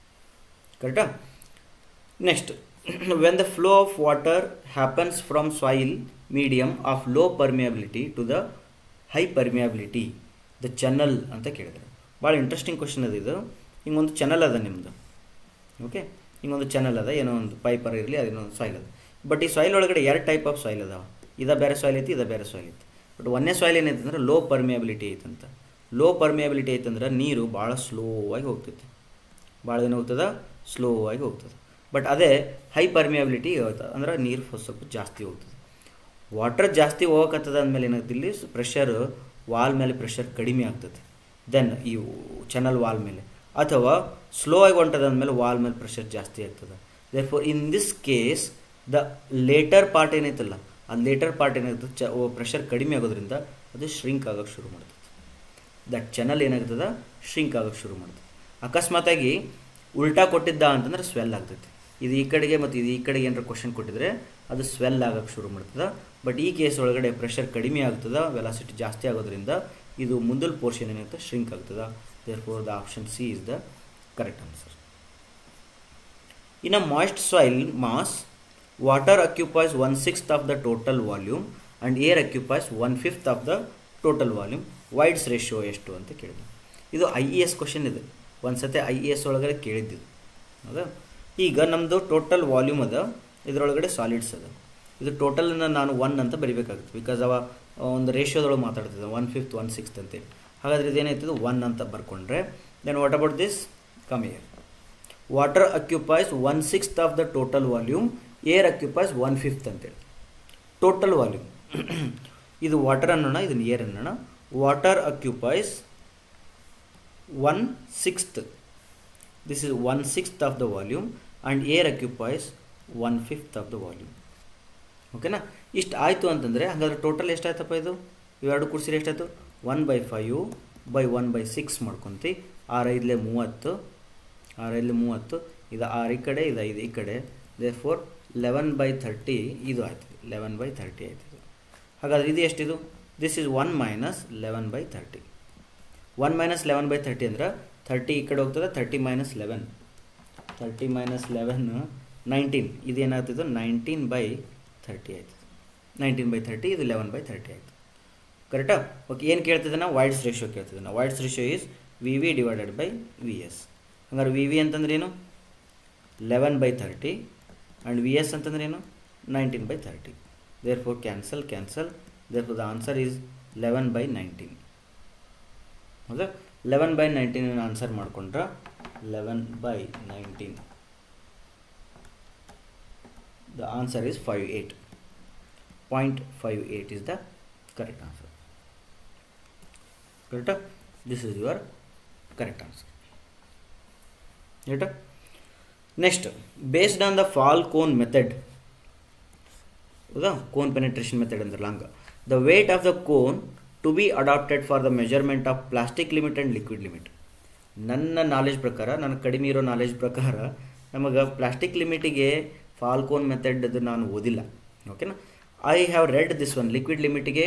ಕರೆಕ್ಟಾ? Next, when the flow of water happens from soil medium of low permeability to the high permeability the channel ಅಂತ ಕೇಳಿದ್ರು. ಭಾಳ interesting question ಅದು. ಇದು ಹಿಂಗೊಂದು channel ಅದ ನಿಮ್ಮದು, okay? ಹಿಂಗೊಂದು channel ಅದ, ಏನೋ ಒಂದು ಪೈಪರ್ ಇರಲಿ, ಅದೇನೋ ಒಂದು ಸಾಯಿಲ್ ಅದ. ಬಟ್ ಈ ಸಾಯಿಲ್ ಒಳಗಡೆ 2 ಟೈಪ್ ಆಫ್ ಸಾಯಿಲ್ ಅದಾವ. ಇದ ಬೇರೆ ಸಾಯಿಲ್ ಐತಿ, ಇದ ಬೇರೆ ಸಾಯಿಲ್ ಐತಿ. ಬಟ್ ಒಂದೇ ಸಾಯಿಲ್ ಏನೈತೆ ಅಂದ್ರೆ ಲೋ ಪರ್ಮಿಯಬಿಲಿಟಿ ಐತಂತ. ಲೋ ಪರ್ಮಿಯಬಿಲಿಟಿ ಐತಂದ್ರೆ ನೀರು ಭಾಳ ಸ್ಲೋ ಆಗಿ ಹೋಗ್ತೈತಿ. ಭಾಳ ಏನು ಹೋಗ್ತದೆ? ಸ್ಲೋ ಆಗಿ ಹೋಗ್ತದೆ. ಬಟ್ ಅದೇ ಹೈ ಪರ್ಮಿಯಬಿಲಿಟಿ ಅಂದ್ರೆ ನೀರು ಸ್ವಲ್ಪ ಜಾಸ್ತಿ ಹೋಗ್ತದೆ. ವಾಟರ್ ಜಾಸ್ತಿ ಹೋಗಕತ್ತದ ಅಂದಮೇಲೆ ಏನಾಗ್ತದೆ? ಇಲ್ಲಿ ಪ್ರೆಷರ್ ವಾಲ್ ಮೇಲೆ ಪ್ರೆಷರ್ ಕಡಿಮೆ ಆಗ್ತದೆ ದೆನ್ ಈ ಚಾನಲ್ ವಾಲ್ ಮೇಲೆ. ಅಥವಾ ಸ್ಲೋ ಆಗಿ ಹೊಂಟದ ಅಂದಮೇಲೆ ವಾಲ್ ಮೇಲೆ ಪ್ರೆಷರ್ ಜಾಸ್ತಿ ಆಗ್ತದೆ. Therefore in this case the later part ಏನೈತಲ್ಲ, ಆ ಲೇಟರ್ ಪಾರ್ಟ್ ಏನಾಗ್ತದೆ ಪ್ರೆಷರ್ ಕಡಿಮೆ ಆಗೋದ್ರಿಂದ ಅದು ಶ್ರಿಂಕ್ ಆಗೋಕ್ಕೆ ಶುರು ಮಾಡ್ತದೆ. ದಟ್ ಚಾನಲ್ ಏನಾಗ್ತದೆ? ಶ್ರಿಂಕ್ ಆಗೋಕ್ಕೆ ಶುರು ಮಾಡ್ತದೆ. ಅಕಸ್ಮಾತಾಗಿ ಉಲ್ಟಾ ಕೊಟ್ಟಿದ್ದ ಅಂತಂದ್ರೆ ಸ್ವೆಲ್ ಆಗ್ತೈತಿ. ಇದು ಈ ಕಡೆಗೆ ಮತ್ತು ಇದು ಈ ಕಡೆಗೆ ಏನಾರ ಕ್ವಶನ್ ಕೊಟ್ಟಿದ್ರೆ ಅದು ಸ್ವೆಲ್ ಆಗೋಕ್ಕೆ ಶುರು ಮಾಡ್ತದೆ. ಬಟ್ ಈ ಕೇಸ್ ಒಳಗಡೆ ಪ್ರೆಷರ್ ಕಡಿಮೆ ಆಗ್ತದೆ, ವೆಲಾಸಿಟಿ ಜಾಸ್ತಿ ಆಗೋದ್ರಿಂದ ಇದು ಮುಂದಲ್ ಪೋರ್ಷನ್ ಏನಾಗ್ತದೆ? ಶ್ರಿಂಕ್ ಆಗ್ತದೆ. Therefore the option C is the correct answer. In a moist soil mass water occupies 1/6 of the total volume and air occupies 1/5 of the total volume. Voids ratio ಎಷ್ಟು ಅಂತ ಕೇಳಿದ್ವಿ. ಇದು IES question ಇದೆ, ಒಂದ್ಸತಿ IES ಒಳಗಡೆ ಕೇಳಿದ್ದಿದ್ದು. ಹೌದಾ? ಈಗ ನಮ್ಮದು ಟೋಟಲ್ ವಾಲ್ಯೂಮ್ ಅದ, ಇದರೊಳಗಡೆ ಸಾಲಿಡ್ಸ್ ಅದ. ಇದು ಟೋಟಲ್ನ ನಾನು 1 ಅಂತ ಬರಿಬೇಕಾಗುತ್ತೆ, ಬಿಕಾಸ್ ಅವ ಒಂದು ರೇಷಿಯೋದೊಳಗೆ ಮಾತಾಡ್ತಿದ್ದೆ 1/5 1/6 ಅಂತೇಳಿ. ಹಾಗಾದ್ರೆ ಇದೇನಾಯ್ತದೆ 1 ಅಂತ ಬರ್ಕೊಂಡ್ರೆ then what about this? Come here. Water occupies 1/6 of the total volume, air occupies 1/5 ಅಂತೇಳಿ. ಟೋಟಲ್ ವಾಲ್ಯೂಮ್ ಇದು ವಾಟರ್ ಅನ್ನೋಣ, ಇದನ್ನು ಏರ್ ಅನ್ನೋಣ. Water occupies 1/6, this is 1/6 of the volume and air occupies 1/5 of the volume. ಓಕೆನಾ? ಇಷ್ಟು ಆಯಿತು ಅಂತಂದರೆ ಹಾಗಾದ್ರೆ ಟೋಟಲ್ ಎಷ್ಟಾಯ್ತಪ್ಪ? ಇದು ಇವೆರಡು ಕೂಡಿಸಿದ್ರೆ ಎಷ್ಟಾಯಿತು? 1/5 ಬೈ 1/6 ಮಾಡ್ಕೊತೀವಿ. 6×5 30, 6×5 30. ಇದು 6 ಈ ಕಡೆ, ಇದು 5 ಈ ಕಡೆ. ದೇರ್ ಫೋರ್ 11/30 ಇದು ಆಯ್ತು, 11/30 ಆಯ್ತು. ಹಾಗಾದ್ರೆ ಇದು ಎಷ್ಟಿದು? This is 1 minus 11/30. 1 ಮೈನಸ್ 11/30 ಅಂದ್ರೆ 30 ಈ ಕಡೆ ಹೋಗ್ತದೆ, 30 ಮೈನಸ್ 11, 30 ಮೈನಸ್ 11 19. ಇದೇನಾಗ್ತಿದ್ದು 19/30 ಆಯ್ತು. 19/30 ಇದು 11/30 ಆಯಿತು. ಕರೆಕ್ಟಾ? ಓಕೆ. ಏನು ಕೇಳ್ತಿದ್ದಾನೆ? ವಾಯ್ಡ್ಸ್ ರೇಷಿಯೋ ಕೇಳ್ತಿದ್ದಾನೆ. Voids ratio is VV divided by VS. ಹಂಗಾರೆ VV ಅಂತಂದ್ರೆ ಏನು? 11/30 ಆ್ಯಂಡ್ VS ಅಂತಂದ್ರೆ ಏನು? 19/30. Therefore cancel cancel. Therefore the answer is 11/19. ಹೌದಾ? 11/19 ಆನ್ಸರ್ ಮಾಡ್ಕೊಂಡ್ರೆ 11/19 the answer is 0.58 is the correct answer. Correct? This is your correct answer. Right? Next, based on the fall cone method, ಹೌದಾ, cone penetration method ಅಂದ್ರೆ ಹಂಗೆ. The weight of the cone to be adapted for the measurement of plastic limit and liquid limit. ನನ್ನ knowledge ಪ್ರಕಾರ, ನನಗೆ ಕಡಿಮೆ ಇರೋ knowledge ಪ್ರಕಾರ ನಮಗೆ ಪ್ಲಾಸ್ಟಿಕ್ ಲಿಮಿಟಿಗೆ ಫಾಲ್ಕೋನ್ ಮೆಥಡ್ ಅದು ನಾನು ಓದಿಲ್ಲ. ಓಕೆನಾ, I have read this one. Liquid ಲಿಮಿಟಿಗೆ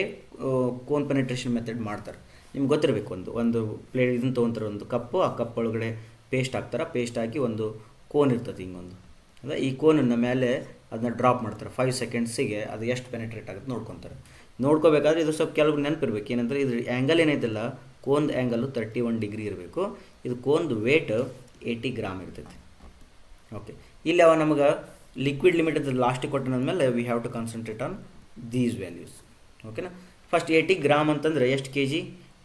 ಕೋನ್ ಪೆನೆಟ್ರೇಷನ್ ಮೆಥಡ್ ಮಾಡ್ತಾರೆ. ನಿಮ್ಗೆ ಗೊತ್ತಿರಬೇಕು, ಒಂದು ಪ್ಲೇಟ್ ಇದನ್ನು ತೊಗೊತಾರೆ, ಒಂದು ಕಪ್ಪು, ಆ ಕಪ್ ಒಳಗಡೆ ಪೇಸ್ಟ್ ಹಾಕ್ತಾರೆ, ಪೇಸ್ಟ್ ಹಾಕಿ ಒಂದು ಕೋನ್ ಇರ್ತದೆ ಹಿಂಗೊಂದು. ಅಂದರೆ ಈ ಕೋನನ್ನು ಮೇಲೆ ಅದನ್ನ ಡ್ರಾಪ್ ಮಾಡ್ತಾರೆ 5 ಸೆಕೆಂಡ್ಸಿಗೆ. ಅದು ಎಷ್ಟು ಪೆನೆಟ್ರೇಟ್ ಆಗುತ್ತೆ ನೋಡ್ಕೊತಾರೆ. ನೋಡ್ಕೋಬೇಕಾದ್ರೆ ಇದು ಸ್ವಲ್ಪ ಕೆಲವು ನೆನಪಿರ್ಬೇಕು. ಏನಂದರೆ ಇದು ಆ್ಯಂಗಲ್ ಏನೈತಿಲ್ಲ, ಕೋನ್ದು ಆ್ಯಂಗಲು 31 ಡಿಗ್ರಿ ಇರಬೇಕು. ಇದು ಕೋನ್ದು ವೇಟ್ 80 ಗ್ರಾಮ್ ಇರ್ತೈತಿ. ಓಕೆ, ಇಲ್ಲಿ ಅವ ನಮಗೆ ಲಿಕ್ವಿಡ್ ಲಿಮಿಟ್ ಅದು ಲಾಸ್ಟಿಗೆ ಕೊಟ್ಟನಂದ್ಮೇಲೆ we have to concentrate on these values. ಓಕೆನಾ, ಫಸ್ಟ್ 80 ಗ್ರಾಮ್ ಅಂತಂದರೆ ಎಷ್ಟು ಕೆ ಜಿ?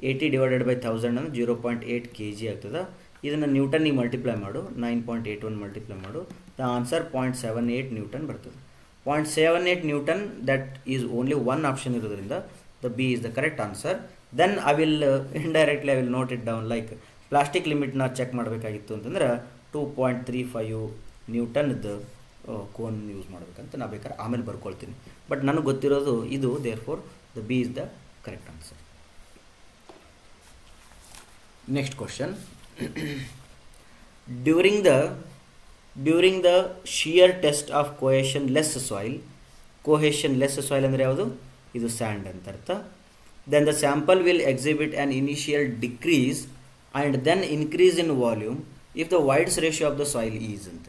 80 ಡಿವೈಡೆಡ್ ಬೈ 1000 ಅಂದರೆ 0.8 kg ಆಗ್ತದೆ. ಇದನ್ನು ನ್ಯೂಟನ್ನಿಗೆ ಮಲ್ಟಿಪ್ಲೈ ಮಾಡು, 9.81 ಮಲ್ಟಿಪ್ಲೈ ಮಾಡು, ದ ಆನ್ಸರ್ 0.78 ನ್ಯೂಟನ್ ಬರ್ತದೆ. 0.78 newton, that is only one option ಇರೋದ್ರಿಂದ the B is the correct answer. Then I will indirectly I will note it down like plastic ಲಿಮಿಟ್ನ check ಮಾಡಬೇಕಾಗಿತ್ತು ಅಂತಂದ್ರೆ 2.35 ನ್ಯೂಟನ್ದು ಕೋನ್ ಯೂಸ್ ಮಾಡಬೇಕಂತ ನಾ ಬೇಕಾದ್ರೆ ಆಮೇಲೆ ಬರ್ಕೊಳ್ತೀನಿ. ಬಟ್ ನನಗೆ ಗೊತ್ತಿರೋದು ಇದು, therefore the B is the correct answer. Next question. During the shear test of cohesionless soil. Cohesionless soil ಅಂದರೆ ಯಾವುದು? ಇದು ಸ್ಯಾಂಡ್ ಅಂತ ಅರ್ಥ. Then the sample will exhibit an initial decrease and then increase in volume if the voids ratio of the soil is ಅಂತ.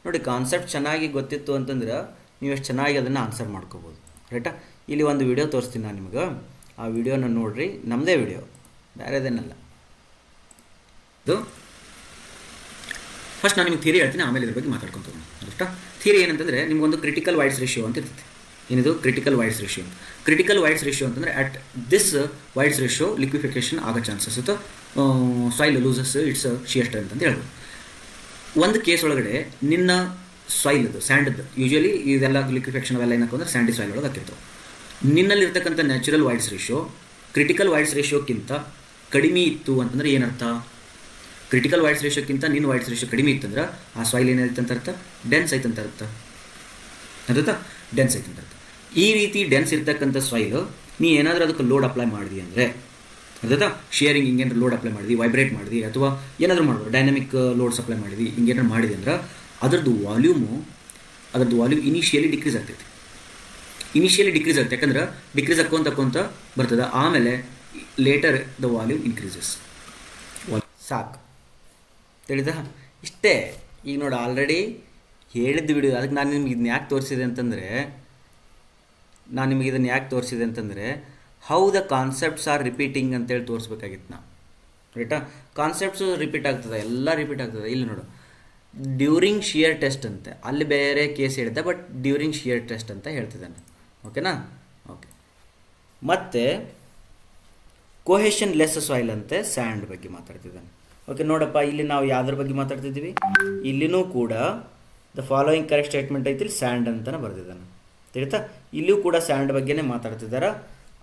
ನೋಡಿ, concept ಚೆನ್ನಾಗಿ ಗೊತ್ತಿತ್ತು ಅಂತಂದ್ರೆ ನೀವು ಎಷ್ಟು ಚೆನ್ನಾಗಿ ಅದನ್ನು ಆನ್ಸರ್ ಮಾಡ್ಕೋಬೋದು. ರೈಟಾ? ಇಲ್ಲಿ ಒಂದು ವಿಡಿಯೋ ತೋರಿಸ್ತೀನಿ ನಾನು ನಿಮ್ಗೆ. ಆ ವಿಡಿಯೋನ ನೋಡಿರಿ, ನಮ್ಮದೇ ವಿಡಿಯೋ, ಬೇರೆದೇನಲ್ಲ. ಇದು ಫಸ್ಟ್ ನಾನು ನಿಮ್ಗೆ ಥಿಯರಿ ಹೇಳ್ತೀನಿ, ಆಮೇಲೆ ಇದ್ರ ಬಗ್ಗೆ ಮಾತಾಡ್ಕೊತೀನಿ. ರೈಟಾ? ಥಿಯರಿ ಏನಂತಂದರೆ ನಿಮಗೊಂದು ಕ್ರಿಟಿಕಲ್ ವೈಡ್ಸ್ ರೇಷಿಯೋ ಅಂತ ಇರ್ತೈತಿ. ಏನಿದು critical voids ratio? Critical voids ratio ಅಂತಂದರೆ ಅಟ್ ದಿಸ್ ವೈಡ್ಸ್ ರೇಷಿಯೋ ಲಿಕ್ವಿಫಿಕೇಷನ್ ಆಗೋ ಚಾನ್ಸಸ್ ಇತ್ತು, soil loses it's shear strength ಅಂತ ಹೇಳ್ಬೋದು. ಒಂದು ಕೇಸ್ ಒಳಗಡೆ ನಿನ್ನ ಸಾಯಿಲ್ದು, ಸ್ಯಾಂಡದ್ದು, ಯೂಶಲಿ ಇದೆಲ್ಲ ಲಿಕ್ವಿಫಿಕೇಷನ್ ಅವೆಲ್ಲ ಏನಕ್ಕೆ ಅಂದರೆ ಸ್ಯಾಂಡಿ ಸಾಯಿಲ್ ಒಳಗೆ ಹಾಕಿರ್ತಾವೆ. ನಿನ್ನಲ್ಲಿರ್ತಕ್ಕಂಥ ನ್ಯಾಚುರಲ್ ವೈಡ್ಸ್ ರೇಷಿಯೋ ಕ್ರಿಟಿಕಲ್ ವೈಡ್ಸ್ ರೇಷಿಯೋಕ್ಕಿಂತ ಕಡಿಮೆ ಇತ್ತು ಅಂತಂದರೆ ಏನರ್ಥ? ಕ್ರಿಟಿಕಲ್ ವೈಡ್ಸ್ ರೇಷಿಯೋಕ್ಕಿಂತ ನಿನ್ನ ವೈಡ್ಸ್ ರೇಷಿಯೋ ಕಡಿಮೆ ಇತ್ತಂದ್ರೆ ಆ ಸಾಯಿಲ್ ಏನಾಯ್ತು ಅಂತ ಅರ್ಥ? ಡೆನ್ಸ್ ಐತೆ ಅಂತ ಅರ್ಥ. ಅದತ್ತ ಡೆನ್ಸ್ ಐತೆ ಅಂತ ಅರ್ಥ. ಈ ರೀತಿ ಡೆನ್ಸ್ ಇರ್ತಕ್ಕಂಥ ಸಾಯಿಲ್ ನೀ ಏನಾದರೂ ಅದಕ್ಕೆ ಲೋಡ್ ಅಪ್ಲೈ ಮಾಡಿದಿ ಅಂದರೆ, ಅದತ್ತ ಶಿಯರಿಂಗ್ ಹಿಂಗೇನಾದ್ರು ಲೋಡ್ ಅಪ್ಲೈ ಮಾಡಿದ್ವಿ, ವೈಬ್ರೇಟ್ ಮಾಡಿದ್ವಿ, ಅಥವಾ ಏನಾದರೂ ಮಾಡ್ಬೋದು, ಡೈನಾಮಿಕ್ ಲೋಡ್ಸ್ ಅಪ್ಲೈ ಮಾಡಿದ್ವಿ, ಹಿಂಗೇನಾದ್ರು ಮಾಡಿದೆ ಅಂದ್ರೆ ಅದರದ್ದು ವಾಲ್ಯೂಮ್ ಇನಿಷಿಯಲಿ ಡಿಕ್ರೀಸ್ ಆಗ್ತೈತಿ. ಇನಿಷಿಯಲಿ ಡಿಕ್ರೀಸ್ ಆಗುತ್ತೆ, ಯಾಕಂದ್ರೆ ಡಿಕ್ರೀಸ್ ಹಾಕ್ಕೊಂತ ಬರ್ತದೆ. ಆಮೇಲೆ ಲೇಟರ್ ದ ವಾಲ್ಯೂಮ್ ಇನ್ಕ್ರೀಸಸ್. ಸಾಕು, ತಿಳಿದ? ಇಷ್ಟೇ. ಈಗ ನೋಡಿ, ಆಲ್ರೆಡಿ ಹೇಳಿದ್ದು ವಿಡಿಯೋ. ಅದಕ್ಕೆ ನಾನು ನಿಮ್ಗೆ ಇದನ್ನ ಯಾಕೆ ತೋರಿಸಿದೆ ಅಂತಂದರೆ how the concepts R repeating ಅಂತೇಳಿ ತೋರಿಸ್ಬೇಕಾಗಿತ್ತು ನಾವು. ರೈಟಾ? ಕಾನ್ಸೆಪ್ಟ್ಸು ರಿಪೀಟ್ ಆಗ್ತದೆ, ಎಲ್ಲ ರಿಪೀಟ್ ಆಗ್ತದೆ. ಇಲ್ಲಿ ನೋಡು, ಡ್ಯೂರಿಂಗ್ ಶಿಯರ್ ಟೆಸ್ಟ್ ಅಂತೆ, ಅಲ್ಲಿ ಬೇರೆ ಕೇಸ್ ಹೇಳಿದ್ದೆ, ಬಟ್ ಡ್ಯೂರಿಂಗ್ ಶಿಯರ್ ಟೆಸ್ಟ್ ಅಂತ ಹೇಳ್ತಿದ್ದಾನೆ. ಓಕೆನಾ? ಓಕೆ. ಮತ್ತು ಕೊಹೆಷನ್ಲೆಸ್ ಸಾಯಿಲ್ ಅಂತೆ, ಸ್ಯಾಂಡ್ ಬಗ್ಗೆ ಮಾತಾಡ್ತಿದ್ದಾನೆ. ಓಕೆ, ನೋಡಪ್ಪ, ಇಲ್ಲಿ ನಾವು ಯಾವ್ದ್ರ ಬಗ್ಗೆ ಮಾತಾಡ್ತಿದ್ದೀವಿ? ಇಲ್ಲಿನೂ ಕೂಡ ದ ಫಾಲೋಯಿಂಗ್ ಕರೆಕ್ಟ್ ಸ್ಟೇಟ್ಮೆಂಟ್ ಐತಿ, ಸ್ಯಾಂಡ್ ಅಂತಲೇ ಬರೆದಿದ್ದಾನೆ. ತಿಳಿತಾ? ಇಲ್ಲಿಯೂ ಕೂಡ ಸ್ಯಾಂಡ್ ಬಗ್ಗೆನೇ ಮಾತಾಡ್ತಿದ್ದಾರೆ,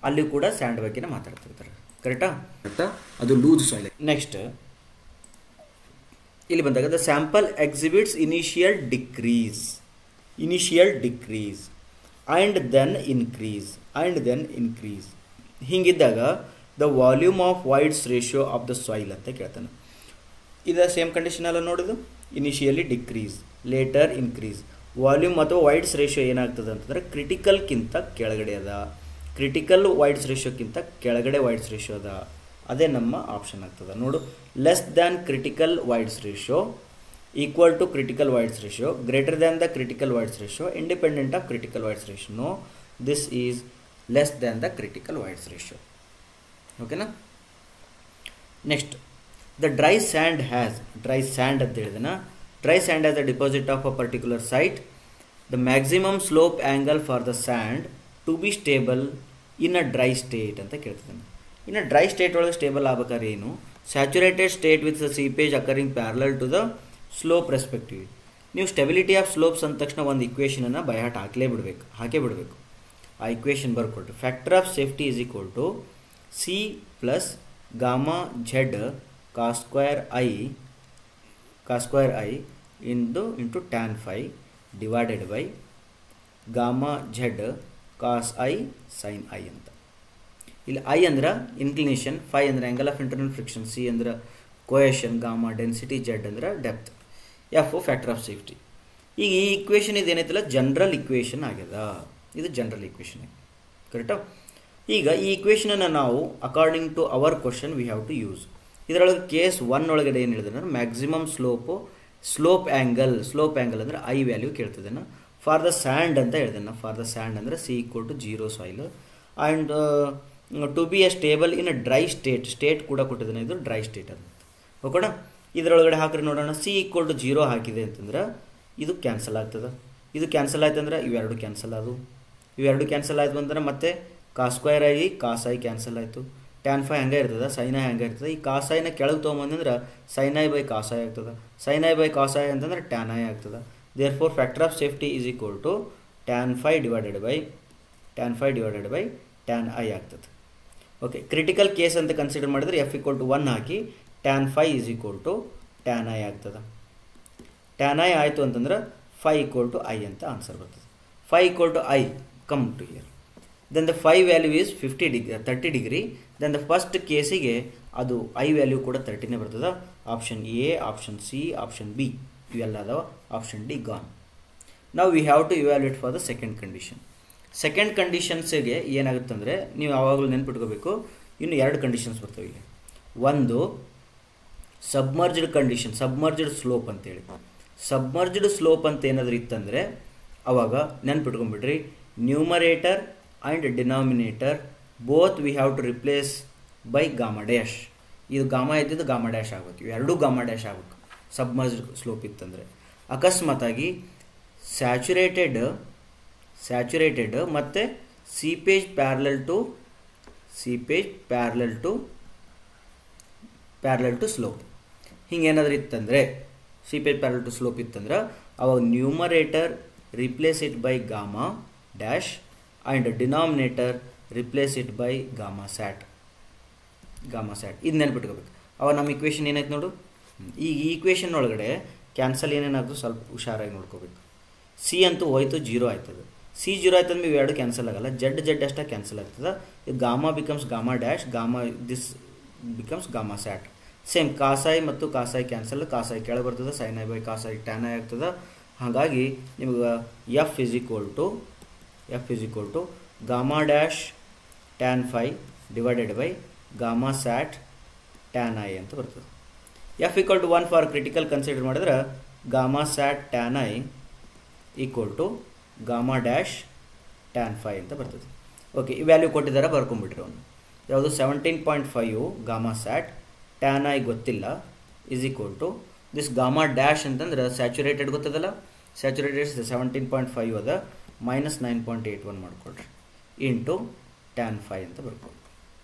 ಅಲ್ಲಿ ಕೂಡ ಸ್ಯಾಂಡ್ ಬಗ್ಗೆನೇ ಮಾತಾಡ್ತಿರ್ತಾರೆ. ಕರೆಕ್ಟಾ? ಅದು ಲೂಸ್ ಸಾಯಿಲ್. ನೆಕ್ಸ್ಟ್ ಇಲ್ಲಿ ಬಂದಾಗ the sample exhibits initial decrease and then increase. ಹಿಂಗಿದ್ದಾಗ the volume of voids ratio of the soil ಅಂತ ಕೇಳ್ತಾನೆ. ಇದು ಸೇಮ್ ಕಂಡೀಷನ್ ಎಲ್ಲ ನೋಡೋದು. Initially decrease, later increase. Volume ಅಥವಾ ವೈಡ್ಸ್ ರೇಷಿಯೋ ಏನಾಗ್ತದೆ ಅಂತಂದರೆ ಕ್ರಿಟಿಕಲ್ಗಿಂತ ಕೆಳಗಡೆ ಅದ, ಕ್ರಿಟಿಕಲ್ ವೈಡ್ಸ್ ರೇಷಿಯೋಕ್ಕಿಂತ ಕೆಳಗಡೆ ವೈಡ್ಸ್ ರೇಷಿಯೋ ಅದ. ಅದೇ ನಮ್ಮ ಆಪ್ಷನ್ ಆಗ್ತದೆ. ನೋಡು, less than critical voids ratio, equal to critical voids ratio, greater than the critical voids ratio, independent of critical voids ratio. No, this is less than the critical voids ratio. ಓಕೆನಾ? Next, the dry sand ಅಂತ ಹೇಳಿದನ. Dry sand as the deposit of a particular site. The maximum slope angle for the sand to be stable in a dry state ಅಂತ ಕೇಳ್ತಿದ್ದಾನೆ. ಇನ್ನು dry state ಒಳಗೆ stable ಆಗ್ಬೇಕಾದ್ರೆ ಏನು? Saturated state with the seepage occurring parallel to the slope respective. ನೀವು stability of slopes ಅಂದ ತಕ್ಷಣ ಒಂದು ಇಕ್ವೇಷನನ್ನು ಬೈಹಾಟ್ ಹಾಕೇ ಬಿಡಬೇಕು. ಆ ಇಕ್ವೇಷನ್ ಬರ್ಕೊಟ್ಟು factor of safety is equal to C plus gamma Z cos square I into tan phi divided by gamma Z cos I sin I ಅಂತ. ಇಲ್ಲಿ ಐ ಅಂದ್ರೆ ಇನ್ಕ್ಲಿನೇಷನ್, ಫೈ ಅಂದ್ರೆ angle of internal friction, C ಅಂದ್ರೆ cohesion, gamma density, Z ಅಂದ್ರೆ depth, F factor of safety. ಈಗ ಈ equation ಇದೇನೈತಲ್ಲ general equation ಆಗ್ಯದ, ಇದು ಜನರಲ್ ಇಕ್ವೇಷನ್ ಕರೆಕ್ಟಾ. ಈಗ ಈ ಇಕ್ವೇಷನನ್ನು ನಾವು according to our question we have to use. ಇದರೊಳಗೆ ಕೇಸ್ 1 ಒಳಗಡೆ ಏನು ಹೇಳಿದ್ರೆ ಮ್ಯಾಕ್ಸಿಮಮ್ ಸ್ಲೋಪ್ ಆ್ಯಂಗಲ್ ಅಂದರೆ ಐ ವ್ಯಾಲ್ಯೂ ಕೇಳ್ತಿದ್ದೇನೆ. ಫಾರ್ ದ ಸ್ಯಾಂಡ್ ಅಂತ ಹೇಳಿದೆ. ಫಾರ್ ದ ಸ್ಯಾಂಡ್ ಅಂದರೆ C equal to 0 soil and to be a stable in a dry state ಕೂಡ ಕೊಟ್ಟಿದ್ದಾನೆ. ಇದು ಡ್ರೈ ಸ್ಟೇಟ್ ಅಂತ ಓಕೆನಾ. ಇದರೊಳಗಡೆ ಹಾಕ್ರಿ ನೋಡೋಣ. ಸಿ ಈಕ್ವಲ್ ಟು 0 ಹಾಕಿದೆ ಅಂತಂದ್ರೆ ಇದು ಕ್ಯಾನ್ಸಲ್ ಆಗ್ತದೆ. ಇದು ಕ್ಯಾನ್ಸಲ್ ಆಯ್ತು ಅಂದ್ರೆ ಇವೆರಡು ಕ್ಯಾನ್ಸಲ್ ಆದವು. ಇವೆರಡು ಕ್ಯಾನ್ಸಲ್ ಆಯ್ತು ಅಂದ್ರೆ ಮತ್ತೆ ಕಾಸ್ ಸ್ಕ್ವೇರ್ ಆಗಿ ಕಾಸ್ ಐ ಕ್ಯಾನ್ಸಲ್ ಆಯಿತು. ಟ್ಯಾನ್ ಫೈ ಹಂಗೆ ಇರ್ತದೆ, ಸೈನ್ ಐ ಹಂಗೆ ಇರ್ತದೆ. ಈ ಕಾಸ್ ಐನ ಕೆಳಗೆ ತೊಗೊಂಬಂದ್ರೆ sin I by cos I ಆಗ್ತದೆ. Sin I by cos I ಅಂತಂದ್ರೆ ಟ್ಯಾನ್ ಐ ಆಗ್ತದೆ. Therefore factor of safety is equal to tan phi divided by tan I ಆಗ್ತದೆ. ಓಕೆ, ಕ್ರಿಟಿಕಲ್ ಕೇಸ್ ಅಂತ ಕನ್ಸಿಡರ್ ಮಾಡಿದರೆ F equal to 1 ಹಾಕಿ tan phi is equal to tan I ಆಗ್ತದೆ. Tan I ಆಯಿತು ಅಂತಂದ್ರೆ phi equal to I ಅಂತ answer ಬರ್ತದೆ. Phi equal to I come to here. Then the phi value is 30 degree. Then the first ಕೇಸಿಗೆ ಅದು I value ಕೂಡ 30ನೇ ಬರ್ತದೆ. Option A, option C, option B ಇವೆಲ್ಲ ಅದಾವ. Option D gone. ನಾವು we have to evaluate for the second condition. Second ಕಂಡೀಷನ್ಸಿಗೆ ಏನಾಗುತ್ತೆ ಅಂದರೆ ನೀವು ಯಾವಾಗಲೂ ನೆನ್ಪಿಟ್ಕೋಬೇಕು, ಇನ್ನು 2 ಕಂಡೀಷನ್ಸ್ ಬರ್ತವೆ ಇಲ್ಲಿ. ಒಂದು ಸಬ್ಮರ್ಜ್ಡ್ ಕಂಡೀಷನ್, ಸಬ್ಮರ್ಜ್ಡ್ ಸ್ಲೋಪ್ ಅಂತೇಳಿ. ಸಬ್ಮರ್ಜ್ಡ್ ಸ್ಲೋಪ್ ಅಂತ ಏನಾದರೂ ಇತ್ತಂದರೆ ಅವಾಗ ನೆನ್ಪಿಟ್ಕೊಂಡ್ಬಿಡ್ರಿ, numerator and denominator both we have to replace by gamma dash. ಇದು ಗಾಮಾ ಇದ್ದಿದ್ದು ಗಾಮಾ ಡ್ಯಾಶ್ ಆಗಬೇಕು, ಇವೆರಡೂ ಗಾಮಾ ಡ್ಯಾಶ್ ಆಗಬೇಕು ಸಬ್ಮರ್ಜ್ಡ್ ಸ್ಲೋಪ್ ಇತ್ತಂದರೆ. ಅಕಸ್ಮಾತಾಗಿ ಸ್ಯಾಚುರೇಟೆಡ್ ಮತ್ತು ಸೀಪೇಜ್ ಪ್ಯಾರಲಲ್ ಟು ಸ್ಲೋಪ್ ಹಿಂಗೇನಾದ್ರೂ ಇತ್ತಂದರೆ, ಸೀಪೇಜ್ ಪ್ಯಾರಲಲ್ ಟು ಸ್ಲೋಪ್ ಇತ್ತಂದ್ರೆ ಅವಾಗ numerator replace it by gamma dash and denominator replace it by gamma sat. ಇದು ನೆನ್ಪಿಟ್ಕೋಬೇಕು. ಅವಾಗ ನಮ್ಮ ಇಕ್ವೇಷನ್ ಏನಾಯ್ತು ನೋಡು. ಈಗ ಈ ಇಕ್ವೇಷನ್ ಒಳಗಡೆ ಕ್ಯಾನ್ಸಲ್ ಏನೇನಾದರೂ ಸ್ವಲ್ಪ ಹುಷಾರಾಗಿ ನೋಡ್ಕೋಬೇಕು. ಸಿ ಅಂತೂ ಹೋಯ್ತು, 0 ಆಯ್ತದೆ. ಸಿ 0 ಆಯ್ತು ಅಂದ್ರೆ ಇವೆರಡು ಕ್ಯಾನ್ಸಲ್ ಆಗಲ್ಲ. ಜೆಡ್ ಅಷ್ಟೇ ಕ್ಯಾನ್ಸಲ್ ಆಗ್ತದೆ. Gamma becomes gamma dash, this becomes gamma sat. Same cos I ಮತ್ತು ಕಾಸಾಯಿ ಕ್ಯಾನ್ಸಲ್, ಕಾಸಾಯಿ ಕೆಳಗೆ ಬರ್ತದೆ, sin I by cos I tan I ಆಗ್ತದೆ. ಹಾಗಾಗಿ ನಿಮ್ಗೆ F is equal to gamma dash tan phi divided by gamma sat tan I ಅಂತ ಬರ್ತದೆ. F equal to 1 for critical consider ಮಾಡಿದ್ರೆ gamma sat tan I equal to gamma dash tan phi ಅಂತ ಬರ್ತದೆ. Okay, ಈ value ಕೊಟ್ಟಿದ್ದಾರೆ, ಬರ್ಕೊಂಡ್ಬಿಟ್ರಿ ಅವನು. ಯಾವುದು 17.5 gamma sat tan I ಗೊತ್ತಿಲ್ಲ is equal to this gamma dash ಅಂತಂದ್ರೆ ಸ್ಯಾಚುರೇಟೆಡ್ ಗೊತ್ತದಲ್ಲ, ಸ್ಯಾಚುರೇಟೆಡ್ 17.5 ಅದ ಮೈನಸ್ 9.81 ಮಾಡ್ಕೊಳ್ರಿ ಇಂಟು ಟ್ಯಾನ್ ಫೈ ಅಂತ ಬರ್ಕೊಳ್ಳಿ.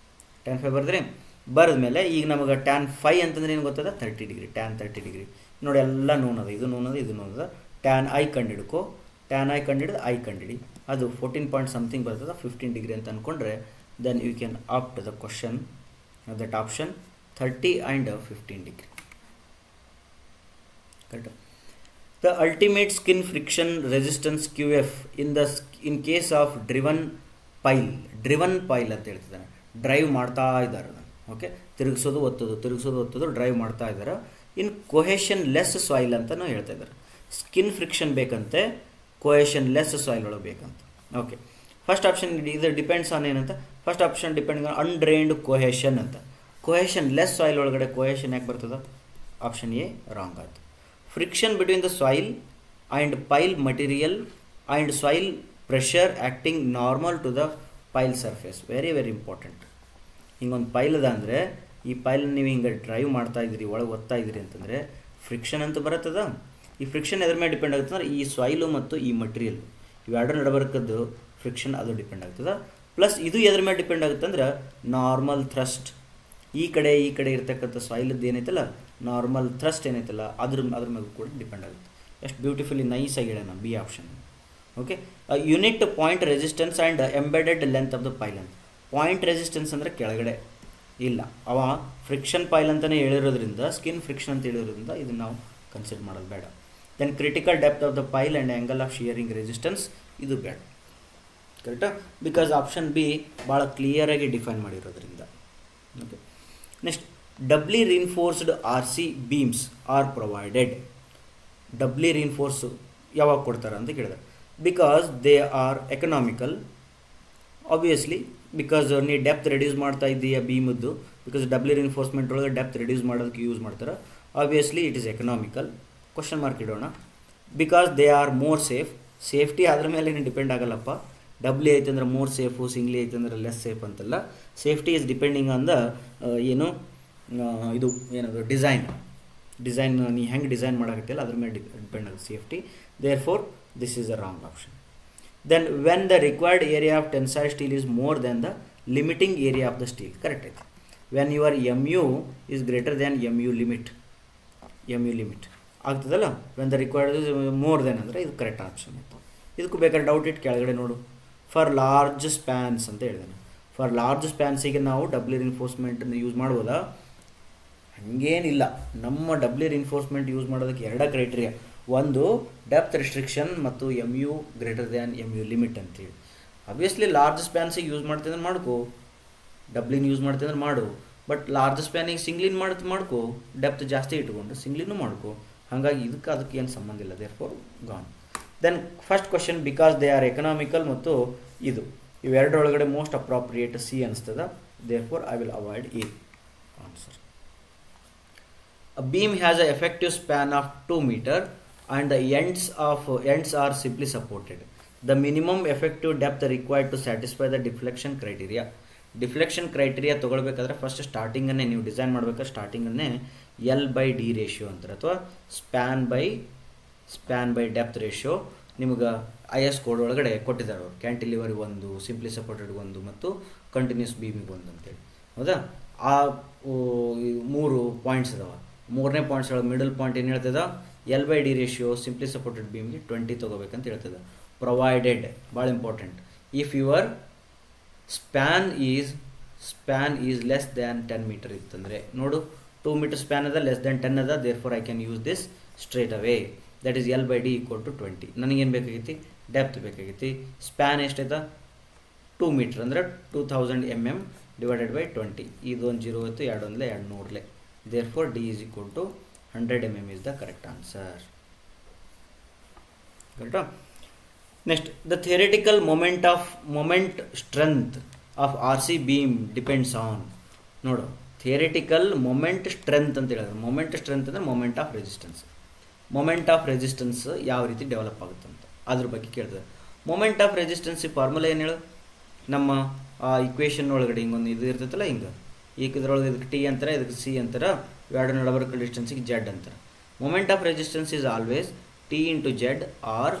ಟ್ಯಾನ್ ಫೈ ಬರೆದ್ರೆ ಬರೆದ ಮೇಲೆ ಈಗ ನಮಗೆ ಟ್ಯಾನ್ ಫೈ ಅಂತಂದ್ರೆ ಏನು ಗೊತ್ತದ 30 ಡಿಗ್ರಿ. ಟ್ಯಾನ್ 30 ಡಿಗ್ರಿ ನೋಡಿ, ಎಲ್ಲ ನೋನದ, ಇದು ನೋನದ. ಟ್ಯಾನ್ ಐ ಕಂಡಿಡ್ಕೊ, ಟ್ಯಾನ್ ಐ ಕಂಡಿಡಿದು ಐ ಕಂಡಿಡಿ, ಅದು 14 ಪಾಯಿಂಟ್ ಸಮಥಿಂಗ್ ಬರ್ತದೆ, 15 ಡಿಗ್ರಿ ಅಂತ ಅಂದ್ಕೊಂಡ್ರೆ then you can opt the question that option 30 and 15 degree. Correct. The ultimate skin friction resistance QF in case of driven pile ಅಂತ ಹೇಳ್ತಿದ್ದಾನೆ. ಡ್ರೈವ್ ಮಾಡ್ತಾ ಇದ್ದಾರೆ. ಓಕೆ, ತಿರುಗಿಸೋದು ಒತ್ತೋದು ಡ್ರೈವ್ ಮಾಡ್ತಾ ಇದ್ದಾರೆ. ಇನ್ ಕೊಹೆಷನ್ ಲೆಸ್ ಸಾಯಿಲ್ ಅಂತಲೂ ಹೇಳ್ತಾ ಇದ್ದಾರೆ. ಸ್ಕಿನ್ ಫ್ರಿಕ್ಷನ್ ಬೇಕಂತೆ, ಕೊಹೆಷನ್ ಲೆಸ್ ಸಾಯಿಲ್ ಒಳಗೆ ಬೇಕಂತ. ಓಕೆ, ಫಸ್ಟ್ ಆಪ್ಷನ್ ಇದು ಡಿಪೆಂಡ್ಸ್ ಆನ್ ಏನಂತ. First option depending on undrained cohesion ಅಂತ. ಕೊಹೆಷನ್ ಲೆಸ್ ಸಾಯಿಲ್ ಒಳಗಡೆ ಕೊಹೆಷನ್ ಯಾಕೆ ಬರ್ತದೆ? ಆಪ್ಷನ್ ಎ ರಾಂಗ್ ಆಯಿತು. Friction between the soil and pile material and soil pressure acting normal to the pile surface. Very very important. ಹಿಂಗೊಂದು pile ಅದ ಅಂದರೆ ಈ ಪೈಲ್ ನೀವು ಹಿಂಗೆ ಡ್ರೈವ್ ಮಾಡ್ತಾ ಇದ್ದೀರಿ, ಒಳಗೆ ಒತ್ತಾ ಇದ್ದೀರಿ ಅಂತಂದರೆ ಫ್ರಿಕ್ಷನ್ ಅಂತ ಬರುತ್ತದ. ಈ ಫ್ರಿಕ್ಷನ್ ಎದ್ರ ಮೇಲೆ ಡಿಪೆಂಡ್ ಆಗುತ್ತೆ ಅಂದರೆ ಈ ಸಾಯಿಲು ಮತ್ತು ಈ ಮಟೀರಿಯಲ್ ಇವೆರಡರ ನಡಬರ್ಕದ್ದು ಫ್ರಿಕ್ಷನ್ ಅದು ಡಿಪೆಂಡ್ ಆಗ್ತದೆ. ಪ್ಲಸ್ ಇದು ಎದ್ರ ಮೇಲೆ ಡಿಪೆಂಡ್ ಆಗುತ್ತೆ ಅಂದ್ರೆ ನಾರ್ಮಲ್ ಥ್ರಸ್ಟ್, ಈ ಕಡೆ ಇರ್ತಕ್ಕಂಥ ಸಾಯಿಲದ್ದು ಏನೈತಲ್ಲ ನಾರ್ಮಲ್ ಥ್ರಸ್ಟ್ ಏನೈತಲ್ಲ ಅದ್ರ ಮೇಲೆ ಕೂಡ ಡಿಪೆಂಡ್ ಆಗುತ್ತೆ. ಎಷ್ಟು ಬ್ಯೂಟಿಫುಲಿ ನೈಸ್ ಆಗಿ ಹೇಳೋಣ B option. Okay, unit point resistance and embedded length of the pile ಅಂತ. ಪಾಯಿಂಟ್ ರೆಸಿಸ್ಟೆನ್ಸ್ ಅಂದರೆ ಕೆಳಗಡೆ ಇಲ್ಲ, ಅವ ಫ್ರಿಕ್ಷನ್ ಪೈಲ್ ಅಂತಲೇ ಹೇಳಿರೋದ್ರಿಂದ, ಸ್ಕಿನ್ ಫ್ರಿಕ್ಷನ್ ಅಂತ ಹೇಳಿರೋದ್ರಿಂದ ಇದನ್ನು ನಾವು ಕನ್ಸಿಡರ್ ಮಾಡೋದು ಬೇಡ. Then critical depth of the pile and angle of shearing resistance ಇದು ಬೇಡ. ಕರೆಕ್ಟಾ? ಬಿಕಾಸ್ ಆಪ್ಷನ್ ಬಿ ಭಾಳ ಕ್ಲಿಯರಾಗಿ ಡಿಫೈನ್ ಮಾಡಿರೋದ್ರಿಂದ. Okay, next doubly reinforced RC beams are provided. Doubly reinforce ಯಾವಾಗ ಕೊಡ್ತಾರೆ ಅಂತ ಕೇಳಿದೆ. Because they are economical, obviously, because ನೀ ಡೆಪ್ತ್ ರೆಡ್ಯೂಸ್ ಮಾಡ್ತಾ ಇದ್ದೀಯ ಬೀಮದ್ದು, ಬಿಕಾಸ್ ಡಬ್ಲಿ ರಿನ್ಫೋರ್ಸ್ಮೆಂಟ್ ಒಳಗೆ ಡೆಪ್ತ್ ರೆಡ್ಯೂಸ್ ಮಾಡೋದಕ್ಕೆ ಯೂಸ್ ಮಾಡ್ತಾರೆ. Obviously it is economical. Question mark ಇಡೋಣ. Because they are more safe. Safety ಅದ್ರ ಮೇಲೆ ಡಿಪೆಂಡ್ ಆಗಲ್ಲಪ್ಪ. ಡಬ್ಲಿ ಐತೆ ಅಂದ್ರೆ ಮೋರ್ ಸೇಫು, ಸಿಂಗ್ಲಿ ಐತೆ ಅಂದ್ರೆ ಲೆಸ್ ಸೇಫ್ ಅಂತಲ್ಲ. Safety is depending on the ಏನು ಇದು ಏನದು ಡಿಸೈನ್ ನೀ ಹೆಂಗೆ ಡಿಸೈನ್ ಮಾಡೋಕತ್ತಿಲ್ಲ ಅದ್ರ ಮೇಲೆ ಡಿಪೆಂಡ್ ಆಗುತ್ತೆ safety. Therefore this is a wrong option. Then when the required area of tensile steel is more then the limiting area of the steel. Correct ಐತೆ. When your MU is greater than MU limit ಆಗ್ತದಲ್ಲ. When the required is more then ಅಂದರೆ ಇದು correct option ಆಯಿತು. ಇದಕ್ಕೂ ಬೇಕಾದ್ರೆ doubt ಇಟ್ಟು ಕೆಳಗಡೆ ನೋಡು. ಫಾರ್ ಲಾರ್ಜ್ ಸ್ಪ್ಯಾನ್ಸ್ ಅಂತ ಹೇಳಿದಾನೆ. ಫಾರ್ ಲಾರ್ಜ್ ಸ್ಪ್ಯಾನ್ಸಿಗೆ ನಾವು ಡಬ್ಲಿ ರಿನ್ಫೋರ್ಸ್ಮೆಂಟನ್ನು ಯೂಸ್ ಮಾಡ್ಬೋದಾ? ಹಂಗೇನಿಲ್ಲ. ನಮ್ಮ ಡಬ್ಲಿ ರಿನ್ಫೋರ್ಸ್ಮೆಂಟ್ ಯೂಸ್ ಮಾಡೋದಕ್ಕೆ ಎರಡೇ ಕ್ರೈಟೀರಿಯಾ. ಒಂದು ಡೆಪ್ತ್ ರಿಸ್ಟ್ರಿಕ್ಷನ್ ಮತ್ತು MU greater than MU limit ಅಂತೇಳಿ. ಆಬ್ವಿಯಸ್ಲಿ ಲಾರ್ಜ್ ಸ್ಪ್ಯಾನ್ಸಿಗೆ ಯೂಸ್ ಮಾಡ್ತಿದ್ರೆ ಮಾಡ್ಕೋ, ಡಬ್ಲಿನ ಯೂಸ್ ಮಾಡ್ತಿದ್ರೆ ಮಾಡು. ಬಟ್ ಲಾರ್ಜ್ ಸ್ಪ್ಯಾನಿಗೆ ಸಿಂಗ್ಲಿನ್ ಮಾಡ್ಕೋ, ಡೆಪ್ತ್ ಜಾಸ್ತಿ ಇಟ್ಕೊಂಡು ಸಿಂಗ್ಲಿನೂ ಮಾಡ್ಕೋ. ಹಾಗಾಗಿ ಅದಕ್ಕೆ ಏನು ಸಂಬಂಧ ಇಲ್ಲ. Therefore gone. Then first question, because they are economical ಮತ್ತು ಇವೆರಡರೊಳಗಡೆ ಮೋಸ್ಟ್ ಅಪ್ರಾಪ್ರಿಯೇಟ್ ಸಿ ಅನಿಸ್ತದ. Therefore I will avoid A answer. A beam has an effective span of 2 meters and the ends are simply supported. The minimum effective depth required to satisfy the deflection criteria. Deflection criteria ತೊಗೊಳ್ಬೇಕಾದ್ರೆ first ಸ್ಟಾರ್ಟಿಂಗನ್ನೇ ನೀವು design ಮಾಡಬೇಕಾದ್ರೆ ಸ್ಟಾರ್ಟಿಂಗನ್ನೇ L/D ratio ಅಂತಾರೆ, ಅಥವಾ span by depth ratio ನಿಮ್ಗೆ IS code ಒಳಗಡೆ ಕೊಟ್ಟಿದ್ದಾರೆ ಅವರು. ಕ್ಯಾಂಟಿಲಿವರ್ಗೆ ಒಂದು, simply ಸಪೋರ್ಟೆಡ್ಗೆ ಒಂದು ಮತ್ತು ಕಂಟಿನ್ಯೂಸ್ ಬೀಮಿಗೆ ಒಂದು ಅಂತೇಳಿ. ಹೌದಾ? ಆ 3 ಪಾಯಿಂಟ್ಸ್ ಇದಾವೆ. ಮೂರನೇ ಪಾಯಿಂಟ್ಸ್ ಒಳಗೆ ಮಿಡಲ್ ಪಾಯಿಂಟ್ ಏನು ಹೇಳ್ತದ? L/D ರೇಷಿಯೋ ಸಿಂಪ್ಲಿ ಸಪೋರ್ಟೆಡ್ ಬೀಮ್ಗೆ 20 ತೊಗೋಬೇಕಂತ ಹೇಳ್ತದೆ. ಪ್ರೊವೈಡೆಡ್ ಭಾಳ important. If your span is less than 10 meter ಇತ್ತಂದರೆ, ನೋಡು 2 ಮೀಟರ್ ಸ್ಪ್ಯಾನ್ ಅದ, ಲೆಸ್ ದ್ಯಾನ್ 10 ಅದ. Therefore I can use this straight away. That is L/D = 20. ನನಗೇನು ಬೇಕಾಗೈತಿ? ಡೆಪ್ತ್ ಬೇಕಾಗೈತಿ. ಸ್ಪ್ಯಾನ್ ಎಷ್ಟೈತ? 2 ಮೀಟರ್ ಅಂದರೆ 2000 mm ಡಿವೈಡೆಡ್ ಬೈ 20. ಇದೊಂದು 0 ಇತ್ತು, 2 200. Therefore D is equal to 100 mm is the correct answer. ಕರೆಕ್ಟಾ? Next, the theoretical moment strength of RC beam depends on. ನೋಡು, theoretical moment strength ಅಂತ ಹೇಳಿದ್ರೆ, ಮೊಮೆಂಟ್ ಸ್ಟ್ರೆಂತ್ ಅಂದರೆ moment of resistance. Moment of resistance ಯಾವ ರೀತಿ develop ಆಗುತ್ತೆ ಅಂತ ಅದ್ರ ಬಗ್ಗೆ ಕೇಳ್ತದೆ. ಮೊಮೆಂಟ್ ಆಫ್ ರೆಸಿಸ್ಟೆನ್ಸ್ ಫಾರ್ಮುಲಾ ಏನು ಹೇಳು? ನಮ್ಮ ಇಕ್ವೇಷನ್ ಒಳಗಡೆ ಹಿಂಗೊಂದು ಇದು ಇರ್ತೈತಲ್ಲ, ಹಿಂಗೆ ಇದರೊಳಗೆ ಇದಕ್ಕೆ T ಅಂತಾರೆ, ಇದಕ್ಕೆ C ಅಂತಾರೆ, ಎರಡು ನಡಬರ್ಕಲ್ ಡಿಸ್ಟೆನ್ಸಿಗೆ Z ಅಂತಾರೆ. Moment of resistance is always T × Z or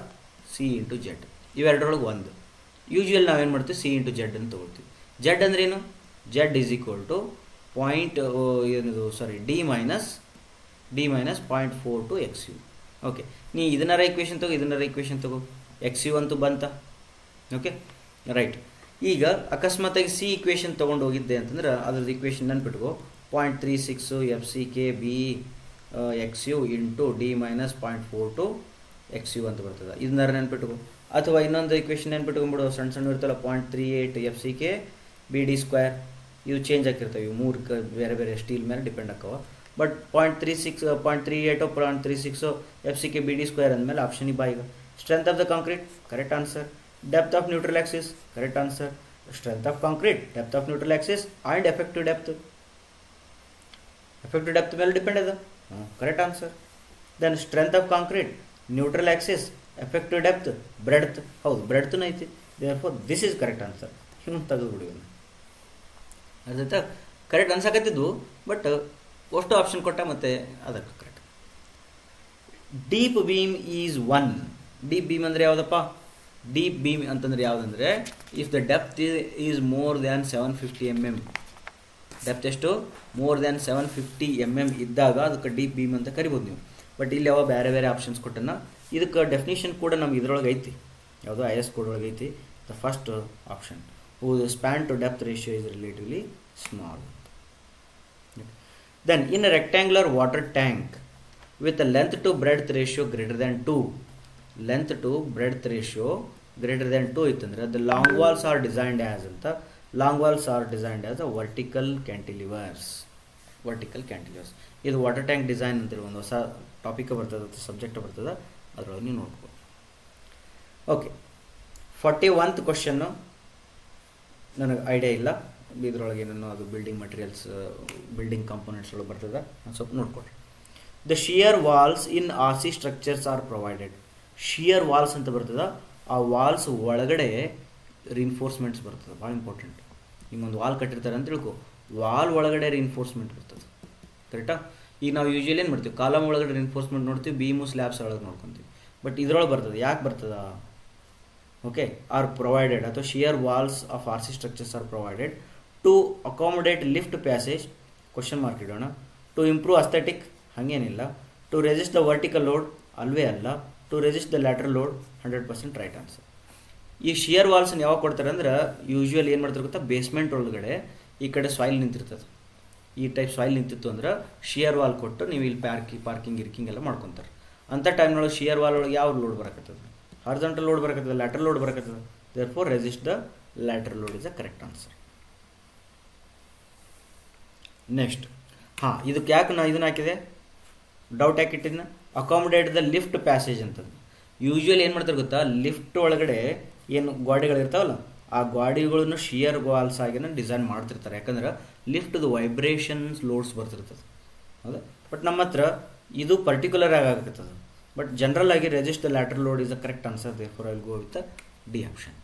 C × Z. ಇವೆರಡರೊಳಗೆ ಒಂದು. ಯೂಶ್ವಲ್ ನಾವೇನು ಮಾಡ್ತೀವಿ? C × Z ಅಂತ ತೊಗೊಳ್ತೀವಿ. Z ಅಂದ್ರೇನು? Z is equal to D minus 0.42 XU. Okay, ನೀ ಇದನ್ನಾರ ಇಕ್ವೇಷನ್ ತಗೋ, XU ಅಂತೂ ಬಂತ. Okay, right. ಈಗ ಅಕಸ್ಮಾತಾಗಿ C ಇಕ್ವೇಷನ್ ತೊಗೊಂಡು ಹೋಗಿದ್ದೆ ಅಂತಂದ್ರೆ ಅದ್ರದ್ದು equation ನೆನ್ಪಿಟ್ಕೋ. 0.36 FCKB XU × D minus 0.42 XU ಅಂತ ಬರ್ತದೆ. ಇದನ್ನಾರ ನೆನ್ಪಿಟ್ಕೋ. ಅಥವಾ ಇನ್ನೊಂದು ಇಕ್ವೇಷನ್ ನೆನ್ಪಿಟ್ಕೊಂಡ್ಬಿಡು, ಸಣ್ಣ ಇರ್ತಲ್ಲ, 0.38 FCK/BD². ಇವು ಚೇಂಜ್ ಆಗಿರ್ತವೆ. ಇವು 3 ಬೇರೆ ಬೇರೆ ಸ್ಟೀಲ್ ಮೇಲೆ ಡಿಪೆಂಡ್ ಆಕ್ಕವ. ಬಟ್ 0.38 0.36 FCK/BD² ಅಂದಮೇಲೆ ಆಪ್ಷನ್ ಬಾ. ಈಗ strength of the concrete, correct answer. Depth of neutral axis, correct answer. Strength of concrete, depth of neutral axis and effective depth ಮೇಲೆ ಡಿಪೆಂಡ್ ಅದ. Correct answer. Then strength of concrete, neutral axis, effective depth, breadth. ಹೌದು, ಬ್ರೆಡ್ತ್ನೂ ಐತಿ. Therefore this is correct answer. ಹಿಂಗೆ ತೆಗೆದುಬಿಡಿ. ಅರ್ಥ correct ಅನ್ಸಕತ್ತಿದ್ದು, but ಅಷ್ಟು ಆಪ್ಷನ್ ಕೊಟ್ಟ ಮತ್ತೆ ಅದಕ್ಕೆ correct. Deep beam is 1. Deep beam ಅಂದರೆ ಯಾವುದಪ್ಪ? ಡೀಪ್ ಬೀಮ್ ಅಂತಂದ್ರೆ ಯಾವುದಂದ್ರೆ, if the depth is more than 750 mm. Depth ಎಷ್ಟು? ಮೋರ್ ದ್ಯಾನ್ 750 mm ಇದ್ದಾಗ ಅದಕ್ಕೆ ಡೀಪ್ ಬೀಮ್ ಅಂತ ಕರಿಬೋದು ನೀವು. ಬಟ್ ಇಲ್ಲಿ ಯಾವ ಬೇರೆ ಬೇರೆ ಆಪ್ಷನ್ಸ್ ಕೊಟ್ಟನ. ಇದಕ್ಕೆ ಡೆಫಿನೇಷನ್ ಕೂಡ ನಮ್ಗೆ ಇದ್ರೊಳಗೆ ಐತಿ. ಯಾವುದೋ IS ಕೋಡ್ ಒಳಗೆ ಐತಿ. The first option, whose span to depth ratio is relatively small. Then in a rectangular water tank with a length to breadth ratio greater than 2, length to breadth ratio greater then 2 ಇತ್ತಂದ್ರೆ the long walls are designed as ಅಂತ. Long walls are designed as a vertical cantilevers. ಇದು water tank design ಅಂತೇಳಿ ಒಂದು ಹೊಸ topic ಬರ್ತದೆ, subject ಬರ್ತದೆ, ಅದರೊಳಗೆ ನೀವು ನೋಡ್ಬೋದು. ಓಕೆ, 41th ಕ್ವಶನ್ನು ನನಗೆ ಐಡಿಯಾ ಇಲ್ಲ, ಇದರೊಳಗೆ ಏನೋ ಅದು ಬಿಲ್ಡಿಂಗ್ ಮಟೀರಿಯಲ್ಸ್, ಬಿಲ್ಡಿಂಗ್ ಕಾಂಪೋನೆಂಟ್ಸ್ ಒಳಗೆ ಬರ್ತದೆ, ನಾನು ಸ್ವಲ್ಪ ನೋಡ್ಕೊಳ್ರಿ. The shear walls in R C structures are provided. Shear walls ಅಂತ ಬರ್ತದೆ, ಆ ವಾಲ್ಸ್ ಒಳಗಡೆ ರಿನ್ಫೋರ್ಸ್ಮೆಂಟ್ಸ್ ಬರ್ತದೆ, ಭಾಳ ಇಂಪಾರ್ಟೆಂಟ್. ಹಿಂಗೊಂದು ವಾಲ್ ಕಟ್ಟಿರ್ತಾರೆ ಅಂತ ತಿಳ್ಕೊ, ವಾಲ್ ಒಳಗಡೆ ರಿನ್ಫೋರ್ಸ್ಮೆಂಟ್ ಬರ್ತದೆ, ಕರೆಕ್ಟಾ? ಈಗ ನಾವು ಯೂಶ್ವಲಿ ಏನು ಮಾಡ್ತೀವಿ, ಕಾಲಮ್ ಒಳಗಡೆ ರಿನ್ಫೋರ್ಸ್ಮೆಂಟ್ ನೋಡ್ತೀವಿ, ಬೀಮು ಸ್ಲ್ಯಾಬ್ಸ್ ಒಳಗೆ ನೋಡ್ಕೊತೀವಿ. ಬಟ್ ಇದ್ರೊಳಗೆ ಬರ್ತದೆ, ಯಾಕೆ ಬರ್ತದ? ಓಕೆ, ಆರ್ ಪ್ರೊವೈಡೆಡ್ ಅಥವಾ shear walls of R C structures are provided to accommodate lift passage, question mark ಇಡೋಣ. ಟು ಇಂಪ್ರೂವ್ ಅಸ್ಥೆಟಿಕ್, ಹಾಗೇನಿಲ್ಲ. To resist the vertical load, ಅಲ್ವೇ ಅಲ್ಲ. To resist the lateral load, 100% right answer. ಈ shear ವಾಲ್ಸನ್ನು ಯಾವಾಗ ಕೊಡ್ತಾರೆ ಅಂದ್ರೆ, ಯೂಶ್ವಲಿ ಏನು ಮಾಡ್ತಾರೆ ಗೊತ್ತಾ, ಬೇಸ್ಮೆಂಟ್ ಒಳಗಡೆ ಈ ಕಡೆ ಸಾಯಿಲ್ ನಿಂತಿರ್ತದೆ, ಈ ಟೈಪ್ ಸಾಯಿಲ್ ನಿಂತಿತ್ತು ಅಂದ್ರೆ ಶಿಯರ್ ವಾಲ್ ಕೊಟ್ಟು ನೀವು ಇಲ್ಲಿ ಪಾರ್ಕಿಂಗ್ ಎಲ್ಲ ಮಾಡ್ಕೊತಾರೆ. ಅಂಥ ಟೈಮ್ನೊಳಗೆ ಶಿಯರ್ ವಾಲ್ ಒಳಗೆ ಯಾವ ಲೋಡ್ ಬರಕತ್ತದ? ಹಾರಿಜಾಂಟಲ್ ಲೋಡ್ ಬರಕತ್ತದ, ಲ್ಯಾಟ್ರಲ್ ಲೋಡ್ ಬರಕತ್ತದ. Therefore resist the lateral load is the correct answer. Next, ಇದಕ್ಕೆ ಯಾಕೆ ನಾನು ಇದನ್ನ ಹಾಕಿದೆ, ಡೌಟ್ ಯಾಕೆ ಇಟ್ಟಿದ್ನ? ಅಕಾಮಡೇಟ್ ದ ಲಿಫ್ಟ್ ಪ್ಯಾಸೇಜ್ ಅಂತಂದು. ಯೂಶ್ವಲಿ ಏನು ಮಾಡ್ತಾರೆ ಗೊತ್ತಾ, ಲಿಫ್ಟ್ ಒಳಗಡೆ ಏನು ಗಾಡಿಗಳಿರ್ತಾವಲ್ಲ, ಆ ಗಾಡಿಗಳನ್ನು ಶಿಯರ್ ವಾಲ್ಸ್ ಆಗಿನ ಡಿಸೈನ್ ಮಾಡ್ತಿರ್ತಾರೆ. ಯಾಕಂದ್ರೆ ಲಿಫ್ಟ್ದು ವೈಬ್ರೇಷನ್ಸ್ ಲೋಡ್ಸ್ ಬರ್ತಿರ್ತದೆ, ಹೌದಾ? ಬಟ್ ನಮ್ಮ ಹತ್ರ ಇದು ಪರ್ಟಿಕ್ಯುಲರ್ ಆಗಾಕತ್ತದ. ಬಟ್ ಜನರಲ್ ಆಗಿ resist the lateral load is the correct answer. Therefore I will go with the D option.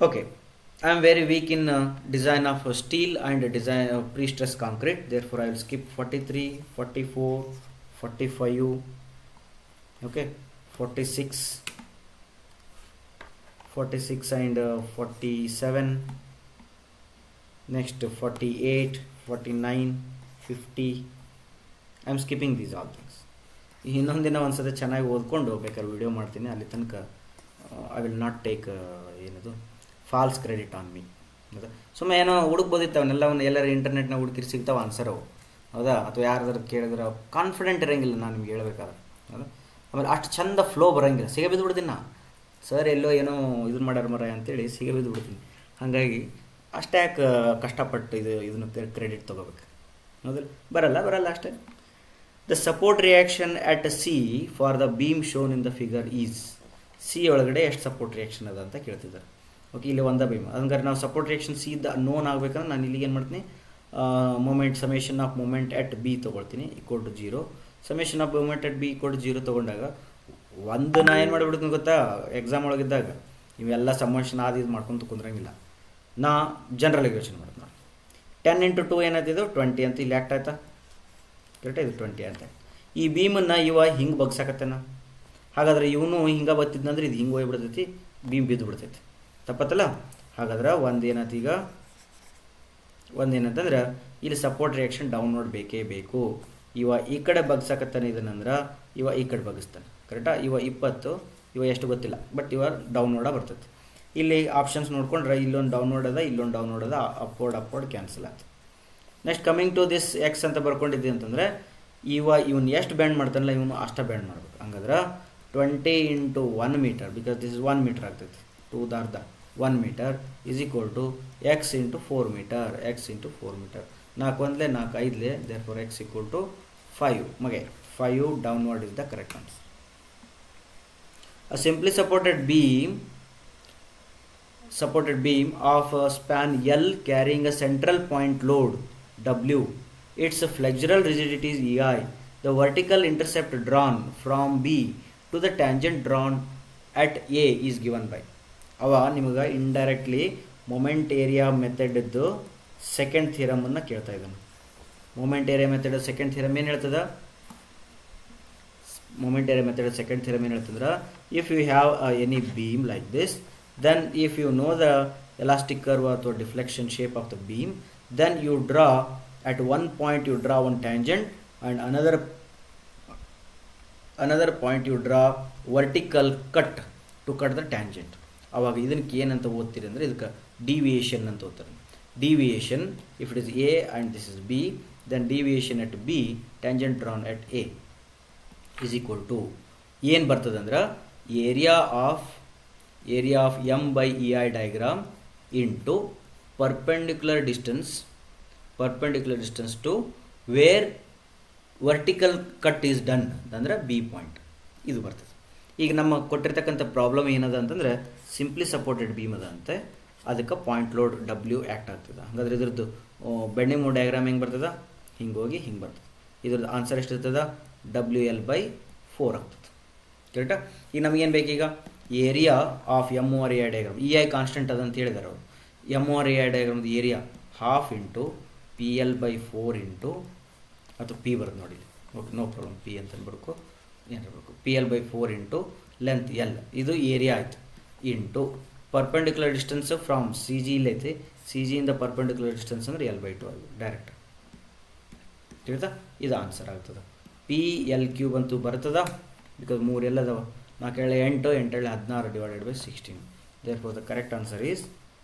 Okay, I am very weak in design of steel and design of pre-stressed concrete. Therefore, I will skip 43, 44, 45. Okay, 46 and 47. Next 48, 49, 50. I am skipping these all things. ಇನ್ನೊಂದು ದಿನ ಒಂದ್ಸತಿ ಚೆನ್ನಾಗಿ ಓದ್ಕೊಂಡು ಬೇಕಾದ್ರೆ video ಮಾಡ್ತೀನಿ. ಅಲ್ಲಿ ತನಕ I will not take ಏನದು ಫಾಲ್ಸ್ ಕ್ರೆಡಿಟ್ ಆನ್ ಮೀ. ಹೌದಾ? ಸುಮ್ಮನೆ ಏನೋ ಹುಡುಕ್ಬೋದಿತ್ತು, ಅವನ್ನೆಲ್ಲವನ್ನು ಎಲ್ಲರೂ ಇಂಟರ್ನೆಟ್ನಾಗ ಹುಡುಕಿರಿ ಸಿಗ್ತಾವೆ ಆನ್ಸರ್ ಅವು, ಹೌದಾ? ಅಥವಾ ಯಾರಾದ್ರೂ ಕೇಳಿದ್ರೆ ಕಾನ್ಫಿಡೆಂಟ್ ಇರೋಂಗಿಲ್ಲ ನಾನು ನಿಮ್ಗೆ ಹೇಳ್ಬೇಕಾದ್ರೆ, ಹೌದಾ? ಆಮೇಲೆ ಅಷ್ಟು ಚಂದ ಫ್ಲೋ ಬರೋಂಗಿಲ್ಲ, ಸಿಗ ಬಿದ್ದು ಬಿಡ್ತೀನಿ ನಾ. ಸರ್ ಎಲ್ಲೋ ಏನೋ ಇದನ್ನು ಮಾಡ್ಯಾರ ಮರ ಅಂತೇಳಿ ಸಿಗ ಬಿದ್ದು ಬಿಡ್ತೀನಿ. ಹಾಗಾಗಿ ಅಷ್ಟೇ ಯಾಕೆ ಕಷ್ಟಪಟ್ಟು ಇದನ್ನು ಕ್ರೆಡಿಟ್ ತೊಗೋಬೇಕು, ಹೌದಲ್ಲ? ಬರಲ್ಲ ಅಷ್ಟೇ. The support reaction at C for the beam shown in the figure is. C ಒಳಗಡೆ ಎಷ್ಟು ಸಪೋರ್ಟ್ ರಿಯಾಕ್ಷನ್ ಅದ ಅಂತ ಕೇಳ್ತಿದ್ದಾರೆ. ಓಕೆ, ಇಲ್ಲಿ ಒಂದ ಬೀಮ್, ಹಂಗಾರೆ ನಾವು support reaction C the known ಆಗ್ಬೇಕಂದ್ರೆ ನಾನು ಇಲ್ಲಿಗೆ ಏನು ಮಾಡ್ತೀನಿ, moment summation of moment at B ತೊಗೊಳ್ತೀನಿ equal to 0. Summation of moment at B equal to 0 ತೊಗೊಂಡಾಗ ಒಂದು ನಾ ಏನು ಮಾಡಿಬಿಡ್ತೀನಿ ಗೊತ್ತಾ, ಎಕ್ಸಾಮ್ ಒಳಗಿದ್ದಾಗ ಇವೆಲ್ಲ ಸಮೇಷನ್ ಆದ ಇದು ಮಾಡ್ಕೊಂಡು ಕುಂದ್ರಂಗಿಲ್ಲ. ನಾ ಜನರಲ್ ಯೋಚನೆ ಮಾಡೋದು ನೋಡಿ. 10 × 2 ಏನಾಯ್ತಿದ್ದು 20 ಅಂತ ಇಲ್ಲಿ ಆ್ಯಕ್ಟ್ ಆಯ್ತಾ, ಕರೆಕ್ಟ್? ಇದು 20 ಅಂತ. ಈ ಬೀಮನ್ನು ಹಿಂಗೆ ಬಗ್ಸಾಕತ್ತೇನ, ಹಾಗಾದ್ರೆ ಇವನು ಹಿಂಗೆ ಬತ್ತಿದ್ನಂದ್ರೆ ಇದು ಹಿಂಗೆ ಹೋಗ್ಬಿಡ್ತೈತಿ, ಬೀಮ್ ಬಿದ್ದು ಬಿಡ್ತೈತಿ, ತಪ್ಪತ್ತಲ್ಲ? ಹಾಗಾದ್ರೆ ಒಂದೇನಂತಂದ್ರೆ ಇಲ್ಲಿ ಸಪೋರ್ಟ್ ರಿಯಾಕ್ಷನ್ ಡೌನ್ವರ್ಡ್ ಬೇಕೇ ಬೇಕು. ಈ ಕಡೆ ಬಗ್ಸಾಕತ್ತಾನೆ ಇದನ್ನಂದ್ರೆ ಈ ಕಡೆ ಬಗ್ಗಿಸ್ತಾನೆ, ಕರೆಕ್ಟಾ? 20, ಎಷ್ಟು ಗೊತ್ತಿಲ್ಲ, ಬಟ್ ಡೌನ್ವರ್ಡ ಬರ್ತೈತಿ. ಇಲ್ಲಿ ಆಪ್ಷನ್ಸ್ ನೋಡ್ಕೊಂಡ್ರೆ ಇಲ್ಲೊಂದು ಡೌನ್ವರ್ಡ್ ಅದ, ಇಲ್ಲೊಂದು ಡೌನ್ವರ್ಡ್ ಅದ, ಅಪ್ವರ್ಡ್ ಕ್ಯಾನ್ಸಲ್ ಆಯ್ತು. Next coming to this X ಅಂತ ಬರ್ಕೊಂಡಿದ್ದೆ ಅಂತಂದರೆ ಇವನು ಎಷ್ಟು ಬ್ಯಾಂಡ್ ಮಾಡ್ತಾನಲ್ಲ ಇವನು ಅಷ್ಟ ಬ್ಯಾಂಡ್ ಮಾಡ್ಬೇಕು. ಹಂಗಾದ್ರೆ 20 × 1 meter, because this is 1 meter ಆಗ್ತೈತಿ, 2 ದ ಅರ್ಧ 1 meter is equal to x × 4 meter. 4 1 4 5, therefore x equal to 5. ಮಗೆ 5 downward is the correct answer. A simply supported beam of a span L carrying a central point load W. Its flexural rigidity is EI. The vertical intercept drawn from B to the tangent drawn at A is given by. ಅವ ನಿಮಗೆ indirectly moment area method ಇದ್ದು second ಥಿಯರಮನ್ನು ಕೇಳ್ತಾ ಇದ್ದಾನೆ. Moment area method second theorem ಏನು ಹೇಳ್ತದ? Moment area method second theorem ಏನು ಹೇಳ್ತಂದ್ರೆ, if you have any beam like this, then if you know the elastic curve or deflection shape of the beam, then you draw at one point you draw one tangent and another point you draw vertical cut to cut the tangent. ಅವಾಗ ಇದಕ್ಕೆ ಏನಂತ ಓದ್ತೀರಿ ಅಂದರೆ ಇದಕ್ಕೆ deviation ಅಂತ ಓದ್ತಾರೆ. Deviation, if it is A and this is B, then deviation at B, tangent drawn at A is equal to ಏನು ಬರ್ತದೆ ಅಂದ್ರೆ area of M by EI diagram into perpendicular distance to where vertical cut is done ಅಂದ್ರೆ B point ಇದು ಬರ್ತದೆ. ಈಗ ನಮ್ಮ ಕೊಟ್ಟಿರ್ತಕ್ಕಂಥ problem ಏನದ ಅಂತಂದರೆ ಸಿಂಪ್ಲಿ ಸಪೋರ್ಟೆಡ್ ಬೀಮ್ ಅದ ಅಂತೆ, ಅದಕ್ಕೆ ಪಾಯಿಂಟ್ ಲೋಡ್ W ಆ್ಯಕ್ಟ್ ಆಗ್ತದೆ. ಹಾಗಾದ್ರೆ ಇದ್ರದ್ದು ಬೆಂಡಿಂಗ್ ಮೂಮೆಂಟ್ ಡಯಾಗ್ರಾಮ್ ಹೆಂಗೆ ಬರ್ತದೆ, ಹಿಂಗೆ ಹೋಗಿ ಹಿಂಗೆ ಬರ್ತದೆ. ಇದ್ರದ್ದು ಆನ್ಸರ್ ಎಷ್ಟು ಇರ್ತದೆ, WL/4 ಆಗ್ತದೆ. ಕರೆಕ್ಟಾ? ಈಗ ನಮಗೇನು ಬೇಕೀಗ, area of MOREI diagram, EI constant ಅದಂತ ಹೇಳಿದಾರೆ ಅವರು. MOREI ಡಯಾಗ್ರಾಮ್ದು area half into PL/4 into ಅಥವಾ P ಬರೋದು ನೋಡಿ, ಓಕೆ ನೋ ಪ್ರಾಬ್ಲಮ್, P ಅಂತ ಬರ್ಬೇಕು, ಏನು ಬರಬೇಕು, PL/4 ಇಂಟು ಲೆಂತ್ L, ಇದು ಏರಿಯಾ ಆಯಿತು, into perpendicular distance from CG ಇಲ್ಲೈತಿ, CG ಇಂದ ಪರ್ಪೆಂಡಿಕ್ಯುಲರ್ ಡಿಸ್ಟೆನ್ಸ್ ಅಂದರೆ L/2 ಆಗಿ ಡೈರೆಕ್ಟ್ ತಿಳಿತಾ. ಇದು ಆನ್ಸರ್ ಆಗ್ತದೆ. PL³ ಅಂತೂ ಬರ್ತದ, ಬಿಕಾಸ್ 3 L ಅದಾವ, 4 8 8 16 divided by 16. Therefore the correct answer is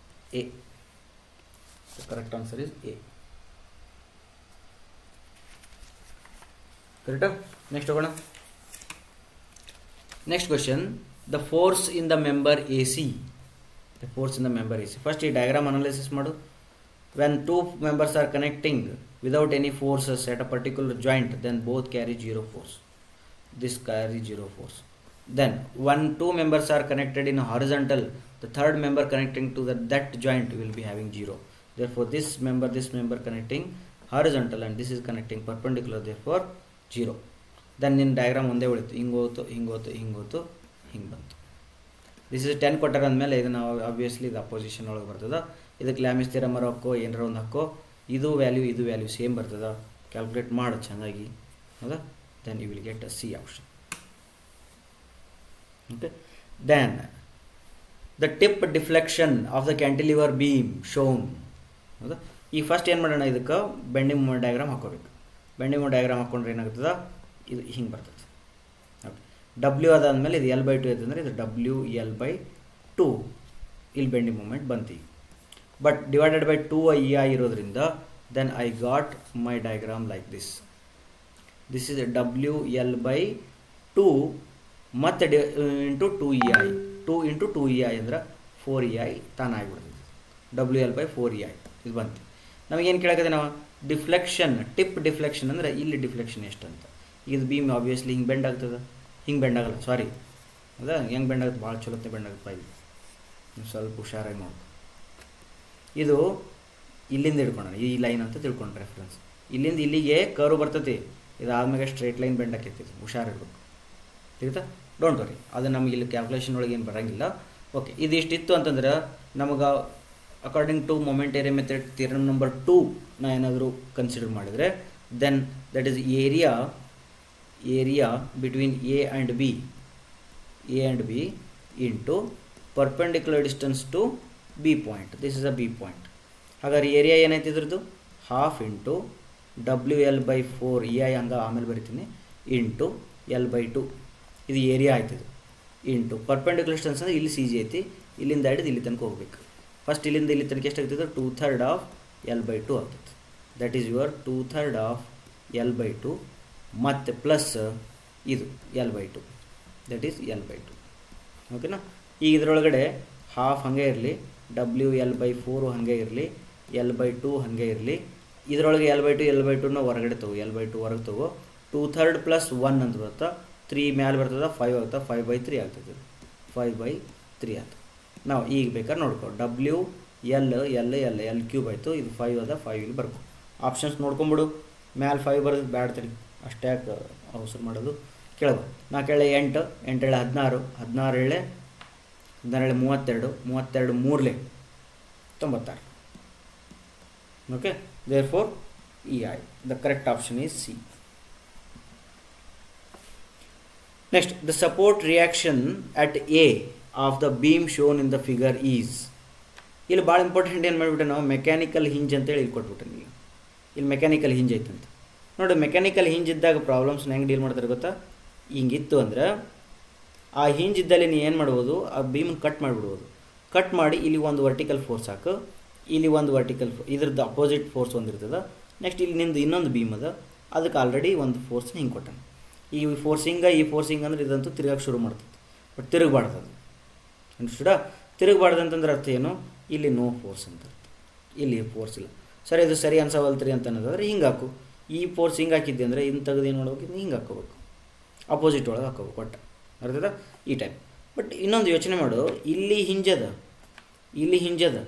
A. The correct answer is A. Correct? Next ಹೋಗೋಣ. Next question. The force in the member AC. The force in the member AC. First ಈ diagram analysis ಮಾಡು. When two members are connecting without any forces at a particular joint, then both carry zero force. This carry zero force. Then when two members are connected in horizontal, the third member connecting to that joint will be having zero. Therefore this member connecting horizontal and this is connecting perpendicular, therefore 0. then in diagram ಒಂದೇ ಉಳಿತು, ಹಿಂಗೋತು ಹಿಂಗೆ ಬಂತು. This is 10 ಕೊಟ್ಟಾರ ಅಂದಮೇಲೆ ಇದನ್ನು obviously ಇದು opposition ಒಳಗೆ ಬರ್ತದೆ. ಇದಕ್ಕೆ ಲ್ಯಾಮಿಸ್ ಥಿಯರಮ್ ಹಾಕೋ ಏನಾರ ಒಂದು ಹಾಕೋ, ಇದು ವ್ಯಾಲ್ಯೂ ಸೇಮ್ ಬರ್ತದೆ, ಕ್ಯಾಲ್ಕುಲೇಟ್ ಮಾಡು ಚೆನ್ನಾಗಿ, ಹೌದಾ? Then you will get a C option. Okay, then the tip deflection of the cantilever beam shown. ಹೌದಾ? ಈಗ ಫಸ್ಟ್ ಏನು ಮಾಡೋಣ, ಇದಕ್ಕೆ ಬೆಂಡಿಂಗ್ ಮೂಮೆಂಟ್ ಡಯಾಗ್ರಾಮ್ ಹಾಕೋಬೇಕು. ಬೆಂಡಿಂಗ್ ಮೂಮೆಂಟ್ ಡಯಾಗ್ರಾಮ್ ಹಾಕೊಂಡ್ರೆ ಏನಾಗ್ತದೆ, ಇದು ಹಿಂಗೆ ಬರ್ತದೆ. ಓಕೆ, W ಅದಾದಮೇಲೆ ಇದು L/2 ಐತಂದರೆ ಇದು WL/2, ಇಲ್ಲಿ ಬೆಂಡಿಂಗ್ ಮೂಮೆಂಟ್ ಬಂತು. ಬಟ್ ಡಿವೈಡೆಡ್ ಬೈ 2EI ಇರೋದ್ರಿಂದ then I got my diagram like this. This is WL/2 ಮತ್ತು ಇಂಟು 2EI, 2 ಇಂಟು 2EI ಅಂದ್ರೆ 4EI ತಾನಾಗಿಬಿಡ್ತದೆ. WL/4EI ಇದು ಬಂತು. ನಮಗೇನು ಕೇಳಕತ್ತೆ, ನಾವು ಡಿಫ್ಲೆಕ್ಷನ್, ಟಿಪ್ ಡಿಫ್ಲೆಕ್ಷನ್ ಅಂದರೆ ಇಲ್ಲಿ ಡಿಫ್ಲೆಕ್ಷನ್ ಎಷ್ಟು ಅಂತ. ಇದು ಬೀಮ್ ಆಬ್ವಿಯಸ್ಲಿ ಹಿಂಗೆ ಬೆಂಡ್ ಆಗ್ತದೆ, ಹಿಂಗೆ ಬೆಂಡ್ ಆಗಲ್ಲ, ಸಾರಿ ಅದ ಹೆಂಗೆ ಬೆಂಡ್ ಆಗುತ್ತೆ, ಭಾಳ ಚಲೋತ್ತೆ ಬೆಂಡ್ ಆಗುತ್ತೆ. ಇದು ನೀವು ಸ್ವಲ್ಪ ಹುಷಾರಾಗಿ ನೋಡಿ. ಇದು ಇಲ್ಲಿಂದ ಹಿಡ್ಕೊಂಡ, ಈ ಲೈನ್ ಅಂತ ತಿಳ್ಕೊಂಡು ರೆಫರೆನ್ಸ್, ಇಲ್ಲಿಂದ ಇಲ್ಲಿಗೆ ಕರ್ವ್ ಬರ್ತೈತಿ, ಇದಾದ್ಮೇಲೆ ಸ್ಟ್ರೇಟ್ ಲೈನ್ ಬೆಂಡ್ ಆಕೈತಿ, ಹುಷಾರಿರ್ಬೇಕು. ತಿಳ್ತಾ? ಡೋಂಟ್ ವರಿ, ಅದು ನಮಗೆ ಇಲ್ಲಿ ಕ್ಯಾಲ್ಕುಲೇಷನ್ ಒಳಗೆ ಏನು ಬರೋಂಗಿಲ್ಲ. ಓಕೆ, ಇದಿಷ್ಟಿತ್ತು ಅಂತಂದ್ರೆ ನಮಗೆ according to momentary method theorem number 2 ನಾ ಏನಾದರೂ ಕನ್ಸಿಡರ್ ಮಾಡಿದರೆ, then that is area between A and B into perpendicular distance to B point. This is a B point. ಹಾಗಾದ್ರೆ ಏರಿಯಾ ಏನೈತಿ ಇದ್ರದ್ದು, ಹಾಫ್ ಇಂಟು WL/4 EI ಹಂಗೆ ಆಮೇಲೆ ಬರಿತೀನಿ, into L/2, ಇದು ಏರಿಯಾ ಆಯ್ತದೆ, ಇಂಟು ಪರ್ಪೆಂಡಿಕ್ಯುಲರ್ ಡಿಸ್ಟೆನ್ಸ್ ಅಂದರೆ ಇಲ್ಲಿ CG ಐತಿ, ಇಲ್ಲಿಂದ ಹಿಡಿದು ಇಲ್ಲಿ ತನಕ ಹೋಗ್ಬೇಕು. ಫಸ್ಟ್ ಇಲ್ಲಿಂದ ಇಲ್ಲಿ ತನಕ ಎಷ್ಟು ಆಗ್ತದೆ, 2/3 ಆಫ್ L/2 ಆಗ್ತದೆ. That is your 2/3 of L/2 ಮತ್ತು ಪ್ಲಸ್ ಇದು L/2, ದಟ್ ಈಸ್ L/2. ಓಕೆನಾ? ಈಗ ಇದರೊಳಗಡೆ ಹಾಫ್ ಹಾಗೆ ಇರಲಿ, WL/4 ಹಾಗೆ ಇರಲಿ, L/2 ಹಾಗೆ ಇರಲಿ. ಇದರೊಳಗೆ L/2 ಹೊರಗಡೆ ತಗೋ, L/2 ಹೊರಗೆ ತಗೋ. 2/3 ಪ್ಲಸ್ 1 ಅಂತ ಬರುತ್ತಾ, 3 ಮ್ಯಾಲೆ ಬರ್ತದೆ, 5 ಆಗುತ್ತೆ, 5/3 ಆಗ್ತದೆ, 5/3 ಆಗ್ತದೆ. ನಾವು ಈಗ ಬೇಕಾದ್ರೆ ನೋಡ್ಕೊ, L³ ಆಯಿತು, ಇದು 5 ಅದ, 5 ಇಲ್ಲಿ ಬರ್ಕೊ. ಆಪ್ಷನ್ಸ್ ನೋಡ್ಕೊಂಬಿಡು, ಮ್ಯಾಲೆ 5 ಬರೋದು ಬ್ಯಾಡ ತಡಿ, ಅಷ್ಟೇ ಯಾಕೆ ಅವಸರ ಮಾಡೋದು. ಕೇಳೋದು 4 8 8 16 16 32 32 3 96. Okay, therefore EI, the correct option is C. Next, the support reaction at A of the beam shown in the figure is. ಇಲ್ಲಿ ಭಾಳ ಇಂಪಾರ್ಟೆಂಟ್ ಏನು ಮಾಡಿಬಿಟ್ಟೆ ನಾವು, ಮೆಕ್ಯಾನಿಕಲ್ ಹಿಂಜ್ ಅಂತೇಳಿ ಇಲ್ಲಿ ಕೊಟ್ಬಿಟ್ಟೆ. ಇಲ್ಲಿ ಮೆಕ್ಯಾನಿಕಲ್ ಹಿಂಜ್ ಐತಂತ ನೋಡಿ. ಮೆಕ್ಯಾನಿಕಲ್ ಹಿಂಜ್ ಇದ್ದಾಗ ಪ್ರಾಬ್ಲಮ್ಸ್ನ ಹೆಂಗೆ ಡೀಲ್ ಮಾಡ್ತಾರೆ ಗೊತ್ತಾ, ಹಿಂಗಿತ್ತು ಅಂದ್ರೆ ಆ ಹಿಂಜ್ ಇದ್ದಲ್ಲಿ ನೀವು ಏನು ಮಾಡ್ಬೋದು, ಆ ಬೀಮನ್ನು ಕಟ್ ಮಾಡಿಬಿಡ್ಬೋದು. ಕಟ್ ಮಾಡಿ ಇಲ್ಲಿ ಒಂದು ವರ್ಟಿಕಲ್ ಫೋರ್ಸ್ ಹಾಕು, ಇಲ್ಲಿ ಒಂದು ವರ್ಟಿಕಲ್ ಇದ್ರದ್ದು ಅಪೋಸಿಟ್ ಫೋರ್ಸ್ ಒಂದಿರ್ತದೆ. ನೆಕ್ಸ್ಟ್ ಇಲ್ಲಿ ನಿಂದು ಇನ್ನೊಂದು ಬೀಮ್ ಅದ, ಅದಕ್ಕೆ ಆಲ್ರೆಡಿ ಒಂದು ಫೋರ್ಸ್ನ ಹಿಂಗೆ ಕೊಟ್ಟಾನೆ. ಈ ಫೋರ್ಸಿಂಗ್ ಅಂದ್ರೆ ಇದಂತೂ ತಿರುಗಕ್ಕೆ ಶುರು ಮಾಡ್ತದೆ. ಬಟ್ ತಿರುಗಬಾರ್ದು ಅದು. ಅನ್ಸ್ಟುಡಾ? ತಿರುಗಬಾರ್ದು ಅಂತಂದ್ರೆ ಅರ್ಥ ಏನು? ಇಲ್ಲಿ ನೋ ಫೋರ್ಸ್ ಅಂತ ಅರ್ಥ, ಇಲ್ಲಿ ಫೋರ್ಸ್ ಇಲ್ಲ. ಸರಿ, ಅದು ಸರಿ ಅನ್ಸವಲ್ತ್ರಿ ಅಂತ ಅನ್ನೋದಾದ್ರೆ ಹಿಂಗೆ ಹಾಕು. ಈ ಫೋರ್ಸ್ ಹಿಂಗೆ ಹಾಕಿದ್ದೆ ಅಂದರೆ ಇನ್ನು ತೆಗೆದು ಏನು ಮಾಡ್ಬೇಕು, ಇನ್ನು ಹಿಂಗೆ ಹಾಕೋಬೇಕು, ಅಪೋಸಿಟ್ ಒಳಗೆ ಹಾಕೋಬೇಕು ಒಟ್ಟು. ಅರ್ಥದ? ಈ ಟೈಪ್. ಬಟ್ ಇನ್ನೊಂದು ಯೋಚನೆ ಮಾಡು, ಇಲ್ಲಿ ಹಿಂಜದ, ಇಲ್ಲಿ ಹಿಂಜದ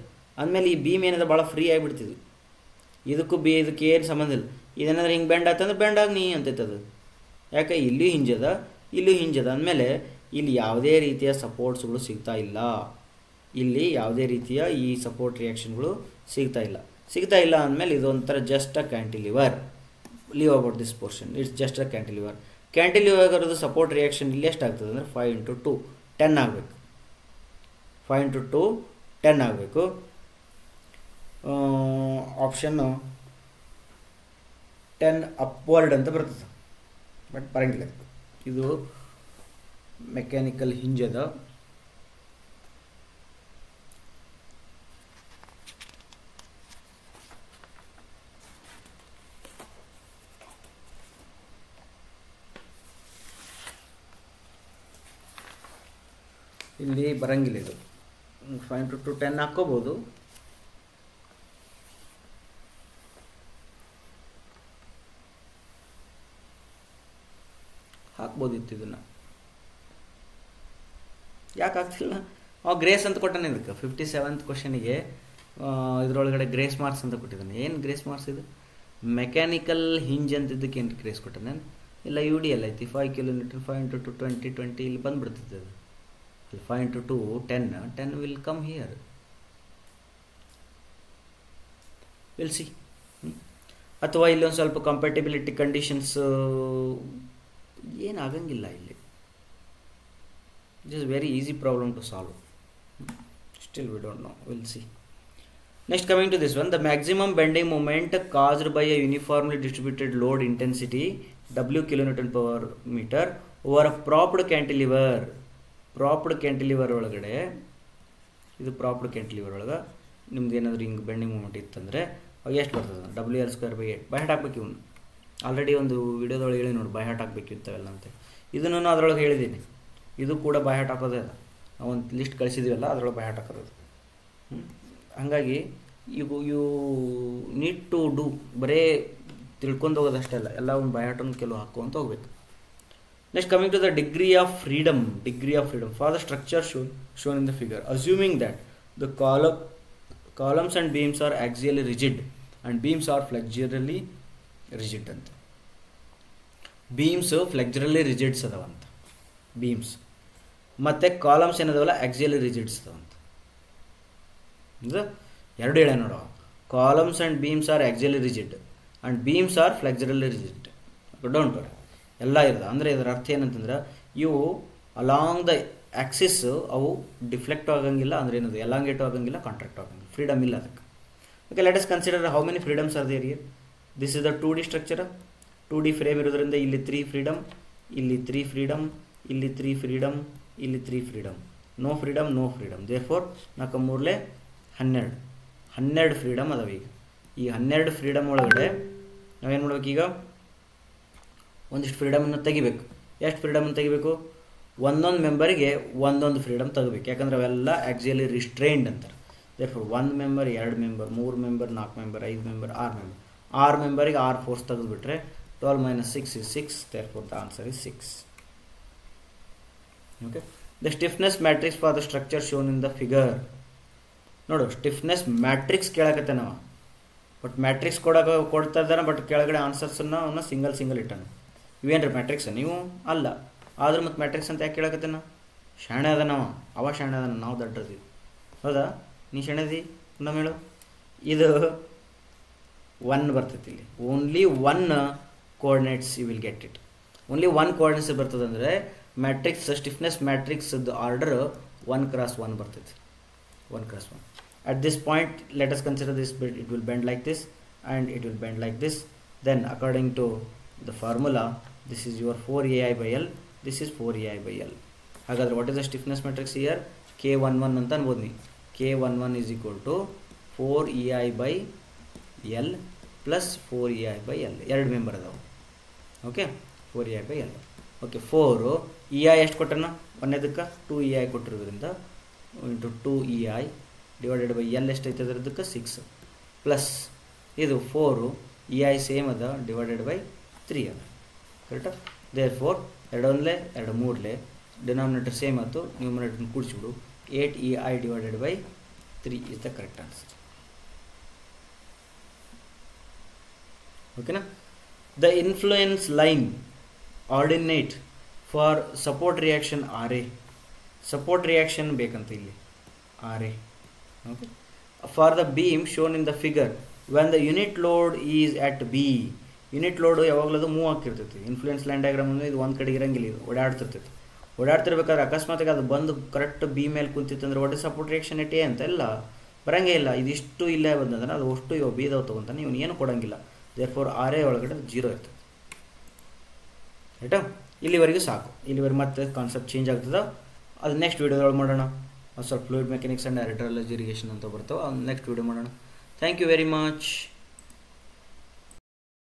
ಅಂದಮೇಲೆ ಈ ಬೀಮ್ ಏನಿದೆ ಭಾಳ ಫ್ರೀ ಆಗಿಬಿಡ್ತಿದ್ವಿ. ಇದಕ್ಕೂ ಇದಕ್ಕೆ ಏನು ಸಂಬಂಧ ಇಲ್ಲ. ಇದೇನಾದ್ರೆ ಹಿಂಗೆ ಬೆಂಡ್ ಆಯ್ತಂದ್ರೆ ಬೆಂಡ್ ಆಗಿ ನೀ ಅಂತೈತದು. ಯಾಕೆ? ಇಲ್ಲಿ ಹಿಂಜದ, ಇಲ್ಲಿ ಹಿಂಜದ ಅಂದಮೇಲೆ ಇಲ್ಲಿ ಯಾವುದೇ ರೀತಿಯ ಸಪೋರ್ಟ್ಸ್ಗಳು ಸಿಗ್ತಾ ಇಲ್ಲ. ಇಲ್ಲಿ ಯಾವುದೇ ರೀತಿಯ ಈ ಸಪೋರ್ಟ್ ರಿಯಾಕ್ಷನ್ಗಳು ಸಿಗ್ತಾ ಇಲ್ಲ ಅಂದಮೇಲೆ ಇದೊಂಥರ just a cantilever. Leave about this portion, it's just a cantilever. ಕ್ಯಾಂಟಿಲಿವರ್ದು ಸಪೋರ್ಟ್ ರಿಯಾಕ್ಷನ್ ಇಲ್ಲಿ ಎಷ್ಟು ಆಗ್ತದೆ ಅಂದರೆ 5 × 2 10 ಆಗಬೇಕು. 5 × 2 10 ಆಗಬೇಕು. ಆಪ್ಷನ್ನು 10 ಅಪ್ವರ್ಡ್ ಅಂತ ಬರ್ತದೆ, ಬಟ್ ಬರಂಗಿಲ್ಲ. ಇದು ಮೆಕ್ಯಾನಿಕಲ್ ಹಿಂಜದ. ಇಲ್ಲಿ ಬರಂಗಿಲ್ಲ. ಇದು 5 × 2 10 ಹಾಕ್ಕೋಬೋದು. ಹಾಕ್ಬೋದಿತ್ತು ಇದನ್ನು, ಯಾಕೆ ಆಗ್ತಿಲ್ಲ? ಗ್ರೇಸ್ ಅಂತ ಕೊಟ್ಟಾನೆ ಇದಕ್ಕೆ 57th ಕ್ವಶನಿಗೆ. ಇದರೊಳಗಡೆ ಗ್ರೇಸ್ ಮಾರ್ಕ್ಸ್ ಅಂತ ಕೊಟ್ಟಿದ್ದಾನೆ. ಏನು ಗ್ರೇಸ್ ಮಾರ್ಕ್ಸ್ ಇದು? ಮೆಕ್ಯಾನಿಕಲ್ ಹಿಂಜ್ ಅಂತಿದ್ದಕ್ಕೆ ಏನು ಗ್ರೇಸ್ ಕೊಟ್ಟಾನೆ? ಇಲ್ಲ ಯು ಡಿ ಎಲ್ ಐತಿ 5 ಕಿಲೋಮೀಟರ್ 5 × 2 20 20 ಇಲ್ಲಿ ಬಂದುಬಿಡ್ತೈತೆ ಅದು. 5 × 2 10 will come here. we'll see. ಅಥವಾ ಇಲ್ಲೊಂದು ಸ್ವಲ್ಪ ಕಂಪ್ಯಾಟಿಬಿಲಿಟಿ ಕಂಡೀಷನ್ಸ್ ಏನಾಗಂಗಿಲ್ಲ ಇಲ್ಲಿ. just very easy problem to solve. Still we don't know, we'll see. Next, coming to this one, the maximum bending moment caused by a uniformly distributed load intensity W kN/m over a propped cantilever. Propped cantilever ಒಳಗಡೆ, ಇದು ಪ್ರಾಪ್ಡ್ cantilever ಒಳಗೆ ನಿಮ್ದು ಏನಾದರೂ ಹಿಂಗೆ bending moment ಇತ್ತಂದರೆ ಅವಾಗ ಎಷ್ಟು ಬರ್ತದೆ? WL²/8 ಬೈ ಹಾರ್ಟ್ ಹಾಕ್ಬೇಕು. ಇವನು ಆಲ್ರೆಡಿ ಒಂದು ವಿಡಿಯೋದೊಳಗೆ ಹೇಳಿ ನೋಡಿ, ಬೈ ಹಾರ್ಟ್ ಹಾಕ್ಬೇಕು ಇಂಥವೆಲ್ಲ ಅಂತ. ಇದನ್ನು ಅದರೊಳಗೆ ಹೇಳಿದ್ದೀನಿ. ಇದು ಕೂಡ ಬೈ ಹಾರ್ಟ್ ಹಾಕೋದೇ ಅದ. ನಾವು ಒಂದು ಲಿಸ್ಟ್ ಕಳಿಸಿದ್ದೀವಲ್ಲ, ಅದರೊಳಗೆ ಬೈ ಹಾರ್ಟ್ ಹಾಕೋದು. ಹಾಗಾಗಿ ಯು ನೀಡ್ ಟು ಡೂ, ಬರೇ ತಿಳ್ಕೊಂಡು ಹೋಗೋದಷ್ಟೇ ಅಲ್ಲ, ಎಲ್ಲ ಒಂದು ಬೈ ಹಾರ್ಟನ್ನು ಕೆಲವು ಹಾಕ್ಕೊಂತ ಹೋಗ್ಬೇಕು. Next, coming to the degree of freedom for the structure shown in the figure, assuming that the columns and beams are axially rigid and beams are flexurally rigid ಅಂತ. beams flexurally rigids ಅದಾವಂತ, beams ಮತ್ತೆ columns ಏನದವಲ್ಲ axially rigids ಅದಾವಂತ. ಇದು ಎರಡು ಹೇಳ ನೋಡುವ. columns and beams are axially rigid and beams are flexurally rigid. Don't worry, ಎಲ್ಲ ಇರೋದು. ಅಂದರೆ ಇದರ ಅರ್ಥ ಏನಂತಂದ್ರೆ ಇವು ಅಲಾಂಗ್ ದ ಆಕ್ಸಿಸ್ ಅವು ಡಿಫ್ಲೆಕ್ಟ್ ಆಗಂಗಿಲ್ಲ, ಅಂದರೆ ಏನದು ಎಲಾಂಗೇಟು ಆಗಂಗಿಲ್ಲ, ಕಾಂಟ್ರಾಕ್ಟ್ ಆಗಂಗಿಲ್ಲ, ಫ್ರೀಡಮ್ ಇಲ್ಲ ಅದಕ್ಕೆ. Okay, let us consider how many freedoms are there here. This is the 2D structure. 2D frame ಇರೋದ್ರಿಂದ ಇಲ್ಲಿ 3 ಫ್ರೀಡಮ್, ಇಲ್ಲಿ 3 ಫ್ರೀಡಮ್, ಇಲ್ಲಿ 3 ಫ್ರೀಡಮ್, ಇಲ್ಲಿ 3 freedom. No freedom. Therefore 4 3 12 freedom ಅದಾವ. ಈಗ ಈ 12 ಫ್ರೀಡಮ್ ಒಳಗಡೆ ನಾವೇನು ಮಾಡ್ಬೇಕು? ಈಗ ಒಂದಿಷ್ಟು ಫ್ರೀಡಮನ್ನು ತೆಗಿಬೇಕು. ಎಷ್ಟು ಫ್ರೀಡಮನ್ನು ತೆಗಿಬೇಕು? ಒಂದೊಂದು ಮೆಂಬರಿಗೆ ಒಂದೊಂದು ಫ್ರೀಡಮ್ ತೆಗಬೇಕು. ಯಾಕಂದರೆ ಅವೆಲ್ಲ ಆಕ್ಸಿಯಲಿ ರಿಸ್ಟ್ರೈನ್ಡ್ ಅಂತಾರೆ. Therefore 1 member, 2 member, 3 member, 4 member, 5 member, 6 ಮೆಂಬರಿಗೆ 6 ಫೋರ್ಸ್ ತೆಗೆದುಬಿಟ್ರೆ 12 - 6 is 6. Therefore the answer is 6. Okay. The stiffness matrix for the structure shown in the figure. ನೋಡು, ಸ್ಟಿಫ್ನೆಸ್ ಮ್ಯಾಟ್ರಿಕ್ಸ್ ಕೇಳಕತ್ತೆ ನಾವು, ಬಟ್ ಮ್ಯಾಟ್ರಿಕ್ಸ್ ಕೊಡ್ತಾ ಇದ್ದಾನೆ, ಬಟ್ ಕೆಳಗಡೆ ಆನ್ಸರ್ಸನ್ನು ಅವನ್ನ ಸಿಂಗಲ್ ಇಟ್ಟಾನೆ. ಇವೇನ್ರಿ ಮ್ಯಾಟ್ರಿಕ್ಸ್? ನೀವು ಅಲ್ಲ, ಆದ್ರೆ ಮತ್ತು ಮ್ಯಾಟ್ರಿಕ್ಸ್ ಅಂತ ಯಾಕೆ ಕೇಳಕತ್ತೇನ? ಶಾಣೆ ಅದ ಅವ ಶಾಣೆ ಅದ, ನಾವು ದಡ್ಡದಿ. ಹೌದಾ? ನೀ ಶಾಣೆದಿ ನಮ್ಮ ಹೇಳು. ಇದು 1 ಬರ್ತೈತಿ ಇಲ್ಲಿ. Only 1 coordinates you will get it. Only 1 coordinates ಬರ್ತದೆ. ಅಂದರೆ ಮ್ಯಾಟ್ರಿಕ್ಸ್ ಸ್ಟಿಫ್ನೆಸ್ ಮ್ಯಾಟ್ರಿಕ್ಸ್ದು ಆರ್ಡರ್ 1x1 ಬರ್ತೈತಿ. 1x1. At this point, let us consider this bit. It will bend like this and it will bend like this. Then according to the formula, this is your 4ai/L, this is 4ai/L. ಹಾಗಾದ್ರೆ what is the stiffness matrix here? K11 ಅಂತ ಅನ್ಬೋದು ನೀವು. K11 is equal to 4ei/L plus 4ei/L. ಎರಡು member ಅದಾವೆ. Okay, 4ei/L. Okay 4 E I ಎಷ್ಟು ಕೊಟ್ಟನ ಒಂದೇದಕ್ಕೆ 2 E I ಕೊಟ್ಟಿರೋದ್ರಿಂದ into 2 E I divided by L ಎಷ್ಟೈತೆ ಅದರದಕ್ಕೆ 6 ಪ್ಲಸ್ ಇದು 4 ಇ ಐ ಸೇಮ್ ಅದ ಡಿವೈಡೆಡ್ ಬೈ 3 ಅದ ಕರೆಕ್ಟಾ ದೇರ್ ಫೋರ್ 2 ಒಂದಲೇ 2 ಮೂರಲೇ ಡಿನಾಮಿನೇಟರ್ ಸೇಮ್ ಆಯಿತು ನ್ಯೂಮಿನೇಟರ್ನ ಕೂಡಿಸ್ಬಿಡು 8 E I divided by 3 is the correct answer ಓಕೆನಾ the influence line ordinate for support reaction R A support reaction ಬೇಕಂತ ಇಲ್ಲಿ R A okay for the beam shown in the figure when the unit load is at B unit load ಯಾವಾಗಲೂ ಅದು move ಆಗ್ತಿರ್ತೈತಿ influence line diagram ಅಂದರೆ ಇದು ಒಂದು ಕಡೆ ಇರಂಗಿಲ್ಲ ಇದು ಓಡಾಡ್ತಿರ್ತೈತಿ ಓಡಾಡ್ತಿರ್ಬೇಕಾದ್ರೆ ಅಕಸ್ಮಾತ್ ಅದು ಬಂದು ಕರೆಕ್ಟ್ ಬಿ ಮೇಲೆ ಕುಂತಿತ್ತು ಅಂದ್ರೆ ಒಟ್ಟು ಸಪೋರ್ಟ್ ರಿಯಾಕ್ಷನ್ ಎಟ್ ಎ ಅಂತ ಎಲ್ಲ ಬರಂಗೇ ಇಲ್ಲ ಇದಿಷ್ಟು ಇಲ್ಲೇ ಬಂದಂದ್ರೆ ಅದು ಅಷ್ಟು ಇವಾಗ ಬೀದವ್ ತೊಗೊಂತಾನೆ ಇವನು ಏನು ಕೊಡೋಂಗಿಲ್ಲ ದೇರ್ ಫೋರ್ ಆರ್ ಎ ಒಳಗಡೆ 0 ಇರ್ತದೆ ಆಯಿತಾ ಇಲ್ಲಿವರೆಗೂ ಸಾಕು ಇಲ್ಲಿವರೆಗೆ ಮತ್ತೆ ಕಾನ್ಸೆಪ್ಟ್ ಚೇಂಜ್ ಆಗ್ತದೆ ಅದು ನೆಕ್ಸ್ಟ್ ವೀಡಿಯೋದೊಳಗೆ ಮಾಡೋಣ ಸ್ವಲ್ಪ fluid mechanics and hydrology irrigation ಅಂತ ಬರ್ತಾವೆ ಅದು ನೆಕ್ಸ್ಟ್ ವೀಡಿಯೋ ಮಾಡೋಣ ಥ್ಯಾಂಕ್ ಯು ವೆರಿ ಮಚ್